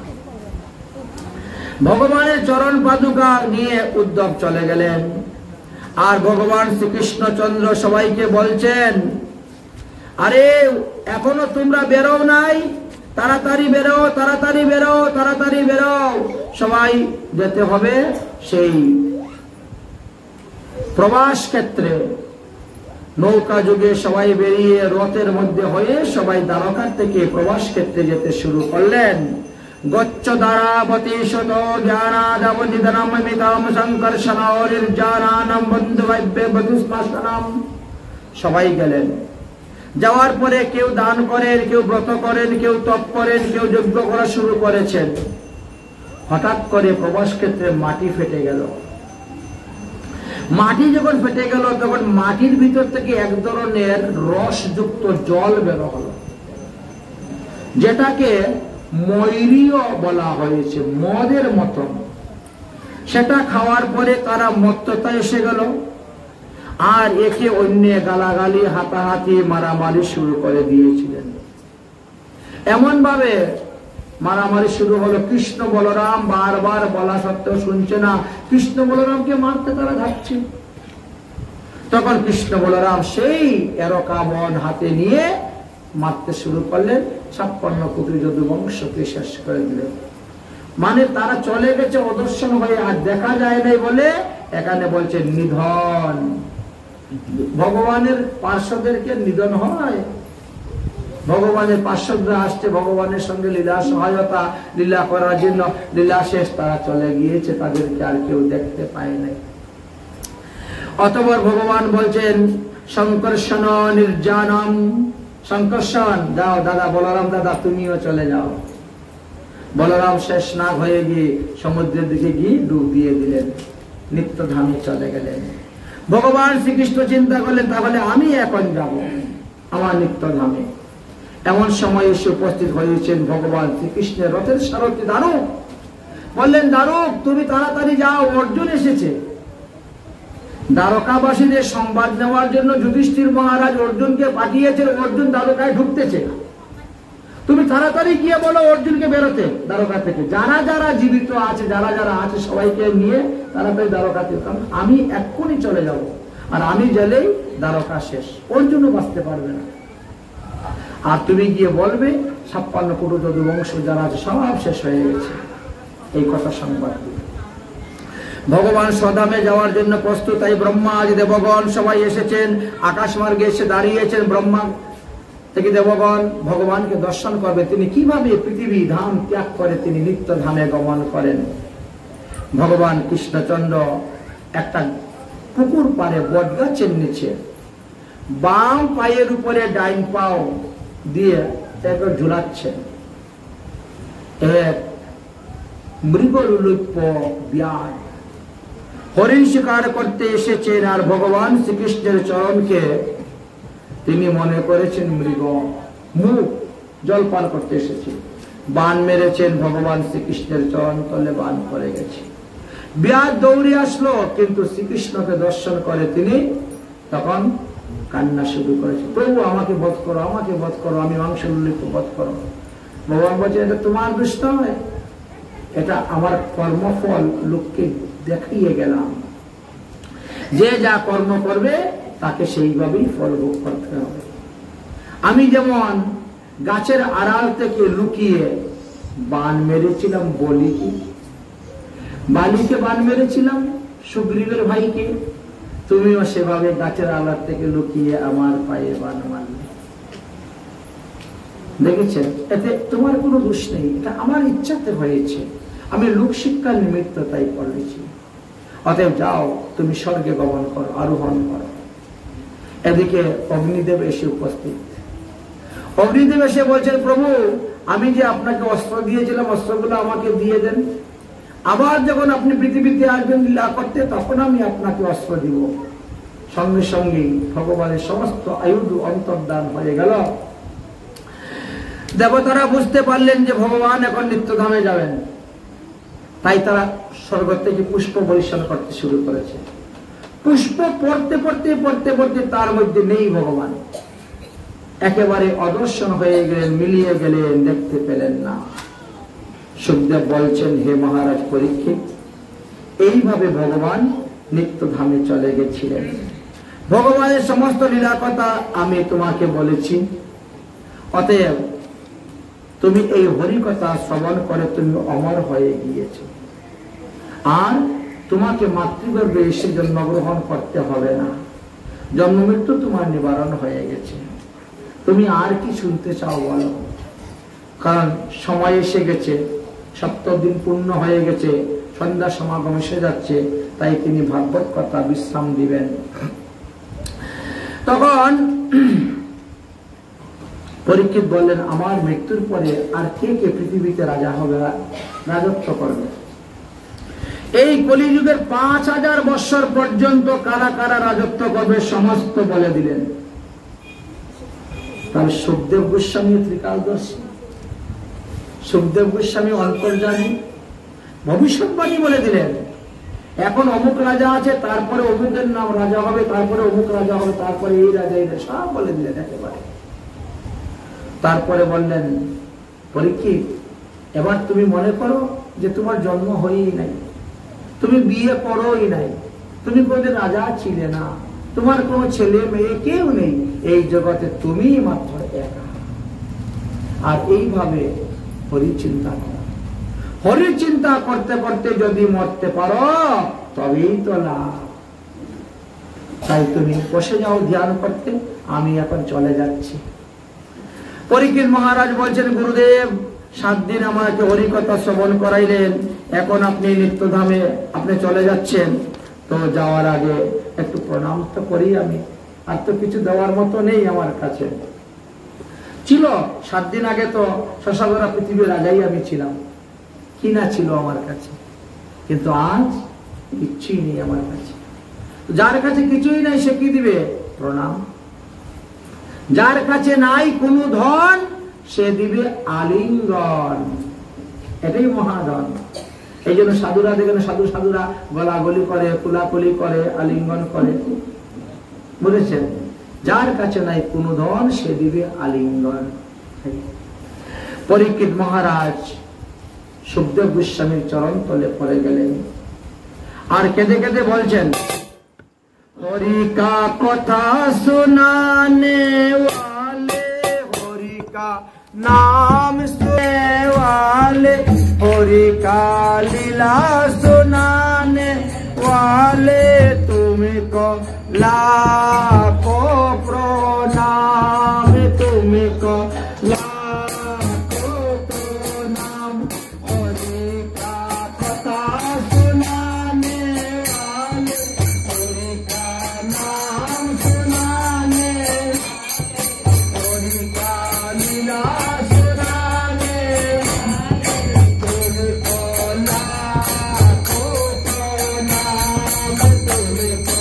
Speaker 1: ভগবানের চরণ পাদুকা নিয়ে উদ্ধব চলে গেলেন। আর ভগবান শ্রীকৃষ্ণচন্দ্র সবাইকে বলছেন, আরে এখনো তোমরা বেরো নাই, তাড়াতাড়ি বেরো, তাড়াতাড়ি বেরো, তাড়াতাড়ি বেরো। সবাই যেতে হবে সেই প্রবাস ক্ষেত্রে। নৌকা যুগে সবাই বেরিয়ে রথের মধ্যে হয়ে সবাই দ্বারকার থেকে প্রবাস ক্ষেত্রে যেতে শুরু করলেন। গচ্ছ দ্বারাবতী শত জ্ঞানাদব নিধনম মিতাম সংকর্ষণানির্জানানাম বন্ধুভাব্যে বধুস্মাসনাম। সবাই গেলেন। যাওয়ার পরে কেউ দান করেন, কেউ ব্রত করেন, কেউ তপ করেন, কেউ যজ্ঞ করা শুরু করেছেন। হঠাৎ করে প্রবাস ক্ষেত্রে মাটি ফেটে গেল। মাটি যখন ফেটে গেল তখন মাটির ভিতর থেকে এক ধরনের রসযুক্ত জল বের হলো, যেটাকে ময়ূরীয় বলা হয়েছে, মদের মতন। সেটা খাওয়ার পরে তারা মত্ততা এসে গেল, আর একে অন্য গালাগালি, হাতাহাতি, মারামারি শুরু করে দিয়েছিলেন। এমন ভাবে মারামারি শুরু হলো। কৃষ্ণ বলরাম বারবার বলা সত্ত্বেও শুনছে না, কৃষ্ণ বলরামকে মারতে তারা যাচ্ছে। তখন কৃষ্ণ বলরাম সেই এরকাবন হাতে নিয়ে মারতে শুরু করলেন। 56 কোটি যদুবংশকে শেষ করে দিলেন। মানে তারা চলে গেছে অদর্শন হয়ে, আর দেখা যায় নাই বলে এখানে বলছে নিধন। ভগবানের পার্শ্বদেরকে নিধন হয়? ভগবানের পার্শ্বদরা আসছে ভগবানের সঙ্গে লীলা সহায়তা, লীলা করার জন্য। লীলা শেষ, তারা চলে গিয়েছে, তাদেরকে আর কেউ দেখতে পায় নাই। অতঃপর ভগবান বলছেন সংকর্ষণ নির্জানম। সংকর্ষণ, যাও দাদা, বলরাম দাদা তুমিও চলে যাও। বলরাম শেষ নাগ হয়ে গিয়ে সমুদ্রের দিকে গিয়ে ডুব দিয়ে দিলেন, নিত্যধামে চলে গেলেন। ভগবান শ্রীকৃষ্ণ চিন্তা করলেন তাহলে আমি এখন যাব আমার নিত্যধামে। এমন সময় এসে উপস্থিত হয়েছেন ভগবান শ্রীকৃষ্ণের রথের সারথি দারুক। বললেন দারুক তুমি তাড়াতাড়ি যাও, অর্জুন এসেছে। দ্বারকাবাসীদের সংবাদ নেওয়ার জন্য যুধিষ্ঠির মহারাজ অর্জুনকে পাঠিয়েছেন, অর্জুন দ্বারকায় ঢুকতেছে। তুমি তাড়াতাড়ি গিয়ে বলো অর্জুনকে বেরোতে দ্বারকা থেকে। যারা যারা জীবিত আছে, যারা যারা আছে সবাইকে নিয়ে তাড়াতাড়ি দ্বারকাতে। আমি এক্ষুনি চলে যাব, আর আমি গেলেই দ্বারকা শেষ, অর্জুনও বাঁচতে পারবে না। আর তুমি গিয়ে বলবে 56 কোটি যদুবংশ যারা আছে সব শেষ হয়ে গেছে, এই কথা সংবাদ দিবে। ভগবান স্বধামে যাওয়ার জন্য প্রস্তুত। তাই ব্রহ্মা আদি দেবগণ সবাই এসেছেন, আকাশ মার্গে এসে দাঁড়িয়েছেন। ব্রহ্মা থেকে দেবগণ ভগবানকে দর্শন করবে। তিনি কিভাবে পৃথিবী ধাম ত্যাগ করে তিনি নিত্য ধামে গমন করেন। ভগবান কৃষ্ণচন্দ্র একটা পুকুর পাড়ে বটগাছের নিচে বাম পায়ের উপরে ডাইন পাও দিয়ে একবার ঝুলাচ্ছেন। এক মৃগলুপ্য ব্যাঘ্র হরিণ শিকার করতে এসেছেন, আর ভগবান শ্রীকৃষ্ণের চরণকে তিনি মনে করেছেন মৃগ, মুখ জলপান করতে এসেছে। বান মেরেছেন, ভগবান শ্রীকৃষ্ণের চরণ তলে বান করে গেছে। ব্যাঘ্র দৌড়ে আসলো, কিন্তু শ্রীকৃষ্ণকে দর্শন করে তিনি তখন কান্না শুরু করেছে, প্রভু আমাকে বধ করো, আমাকে বধ করো, আমি মাংস লুলিত বধ করো। ভগবান বলছে এটা তোমার দোষ নয়, এটা আমার কর্মফল লোককে দেখিয়ে গেলাম। যে যা কর্ম করবে তাকে সেইভাবেই ফল ভোগ করতে হবে। আমি যেমন গাছের আড়াল থেকে লুকিয়ে বান মেরেছিলাম বলিকে, বালিকে বান মেরেছিলাম সুগ্রীবের ভাইকে, তুমিও সেভাবে গাছের আড়াল থেকে লুকিয়ে আমার পায়ে বান মারলে। দেখেছেন, এতে তোমার কোনো দোষ নেই, এটা আমার ইচ্ছাতে হয়েছে, আমি লোক শিক্ষার নিমিত্ত তাই করেছি। অতএব যাও তুমি স্বর্গে গমন করো, আরোহণ করো। এদিকে অগ্নিদেব এসে উপস্থিত। অগ্নিদেব এসে বলছেন প্রভু আমি যে আপনাকে অস্ত্র দিয়েছিলাম অস্ত্রগুলো আমাকে দিয়ে দেন, আবার যখন আপনি পৃথিবীতে আসবেন লীলা করতে তখন আমি আপনাকে অস্ত্র দিব। সঙ্গে সঙ্গে ভগবানের সমস্ত আয়ুধ অন্তর্দান হয়ে গেল। দেবতারা বুঝতে পারলেন যে ভগবান এখন নিত্যধামে যাবেন, তাই তারা স্বর্গ থেকে পুষ্প বর্ষণ করতে শুরু করেছে। পুষ্প পড়তে পড়তে পড়তে পড়তে তার মধ্যে নেই ভগবান, একেবারে অদর্শন হয়ে গেলেন, মিলিয়ে গেলেন, দেখতে পেলেন না। সুখদেব বলছেন হে মহারাজ পরীক্ষিত, এইভাবে ভগবান নিত্যধামে চলে গেছিলেন। ভগবানের সমস্ত লীলা কথা আমি তোমাকে বলেছি, অতএব তুমি এই হরিকথা শ্রবণ করে তুমি অমর হয়ে গিয়েছ, আর তোমাকে মাতৃগর্ভে এসে জন্মগ্রহণ করতে হবে না, জন্ম মৃত্যু তোমার নিবারণ হয়ে গেছে। তুমি আর কি শুনতে চাও বলো? কারণ সময় এসে গেছে, 70 দিন পূর্ণ হয়ে গেছে, সন্ধ্যা সমাগম এসে যাচ্ছে, তাই তিনি ভাগবত কথা বিশ্রাম দিবেন। তখন পরীক্ষিত বললেন, আমার মৃত্যুর পরে আর কে কে পৃথিবীতে রাজা হবে, রাজত্ব করবে? এই কলিযুগের 5000 বৎসর পর্যন্ত কারা কারা রাজত্ব করবে সমস্ত বলে দিলেন। তার সুখদেব গোস্বামী ত্রিকালদর্শী, সুখদেব গোস্বামী অন্তর্যামী, ভবিষ্যৎবাণী বলে দিলেন। এখন অমুক রাজা আছে, তারপরে অমুকের নাম রাজা হবে, তারপরে অমুক রাজা হবে, তারপরে এই রাজা, এই সব বলে দিলেন একেবারে। তারপরে বললেন, পরীক্ষিত এবার তুমি মনে করো যে তোমার জন্ম হয়েই নাই, তুমি বিয়ে করোই নাই, তুমি কোনদিন রাজা ছিলে না, তোমার কোনো ছেলে মেয়ে কেউ নেই, এই জগতে তুমি মাত্র একা। আর এইভাবে হরি চিন্তা করো, হরি চিন্তা করতে করতে যদি মরতে পারো তবেই তো লাভ। তাই তুমি বসে যাও ধ্যান করতে, আমি এখন চলে যাচ্ছি। পরীক্ষিত মহারাজ বলছেন, গুরুদেব 7 দিন আমাকে হরিকথা শ্রবণ করাইলেন, এখন আপনি নিত্যধামে আপনি চলে যাচ্ছেন, তো যাওয়ার আগে একটু প্রণাম তো করি আমি, আর তো কিছু দেওয়ার মতো নেই আমার কাছে। ছিল 7 দিন আগে তো শশাগরা পৃথিবীর রাজাই আমি ছিলাম, কি না ছিল আমার কাছে, কিন্তু আজ কিছুই নেই আমার কাছে। যার কাছে কিছুই নাই সে কি দিবে? প্রণাম। যার কাছে নাই কোনো ধন সে দিবে আলিঙ্গন, এটাই মহাধন। এই জন্য সাধুরা দেখেন, সাধুরা গলাগলি করে, কুলাকুলি করে, আলিঙ্গন করে, বুঝেছেন? যার কাছে নাই কোনো ধন সে দিবে আলিঙ্গন। পরীক্ষিত মহারাজ সুখদেব গোস্বামীর চরণ তলে পড়ে গেলেন, আর কেঁদে কেঁদে বলছেন, हरि का कथा सुनाने वाले, हरि का नाम सुनने वाले, हरि का लीला सुनाने वाले, तुमको लाखों प्रणाम, तुमको लाखों प्रणाम। हरि का कथा सुनाने वाले, हरि का नाम सुनाने, हरि का लीला सुनाने, तुमको लाखों प्रणाम, तुमको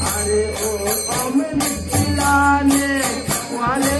Speaker 1: वाले, अमृत पिलाने वाले,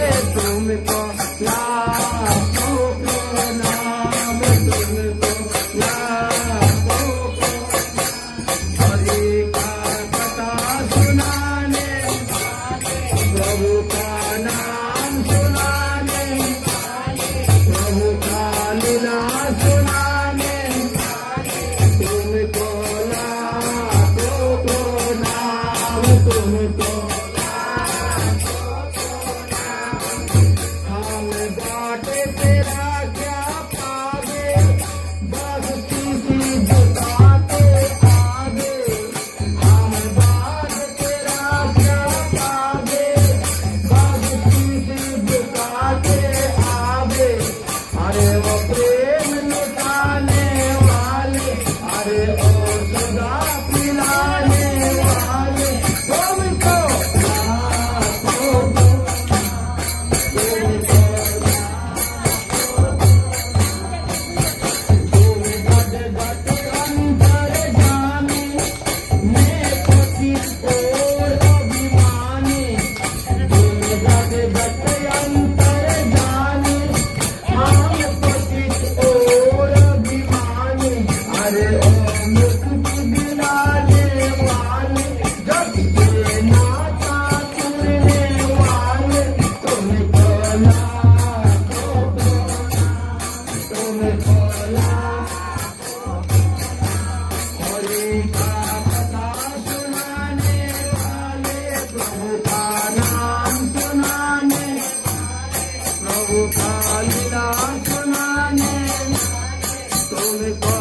Speaker 1: तुमको हाल बाटे तेरा क्या पावे, बस किसी जुटा के आगे, हाल बात तेरा क्या पावे, बस किसी जुटा के आगे। अरे वो प्रेम लुटाने वाले, अरे ओ सदा पिलाने वाले, तुमको अंतर जाने मैं पतित और अभिमानी, तुम गद गत अंतर जाने हम पतित और अभिमानी। अरे ओ मुक्ति दिलाने वाले, जग के नाता तुरने वाले, तुमको लाखों तुमको हरि का कथा सुनाने वाले, प्रभु का नाम सुनाने, प्रभु का लीला सुनाने, तुमको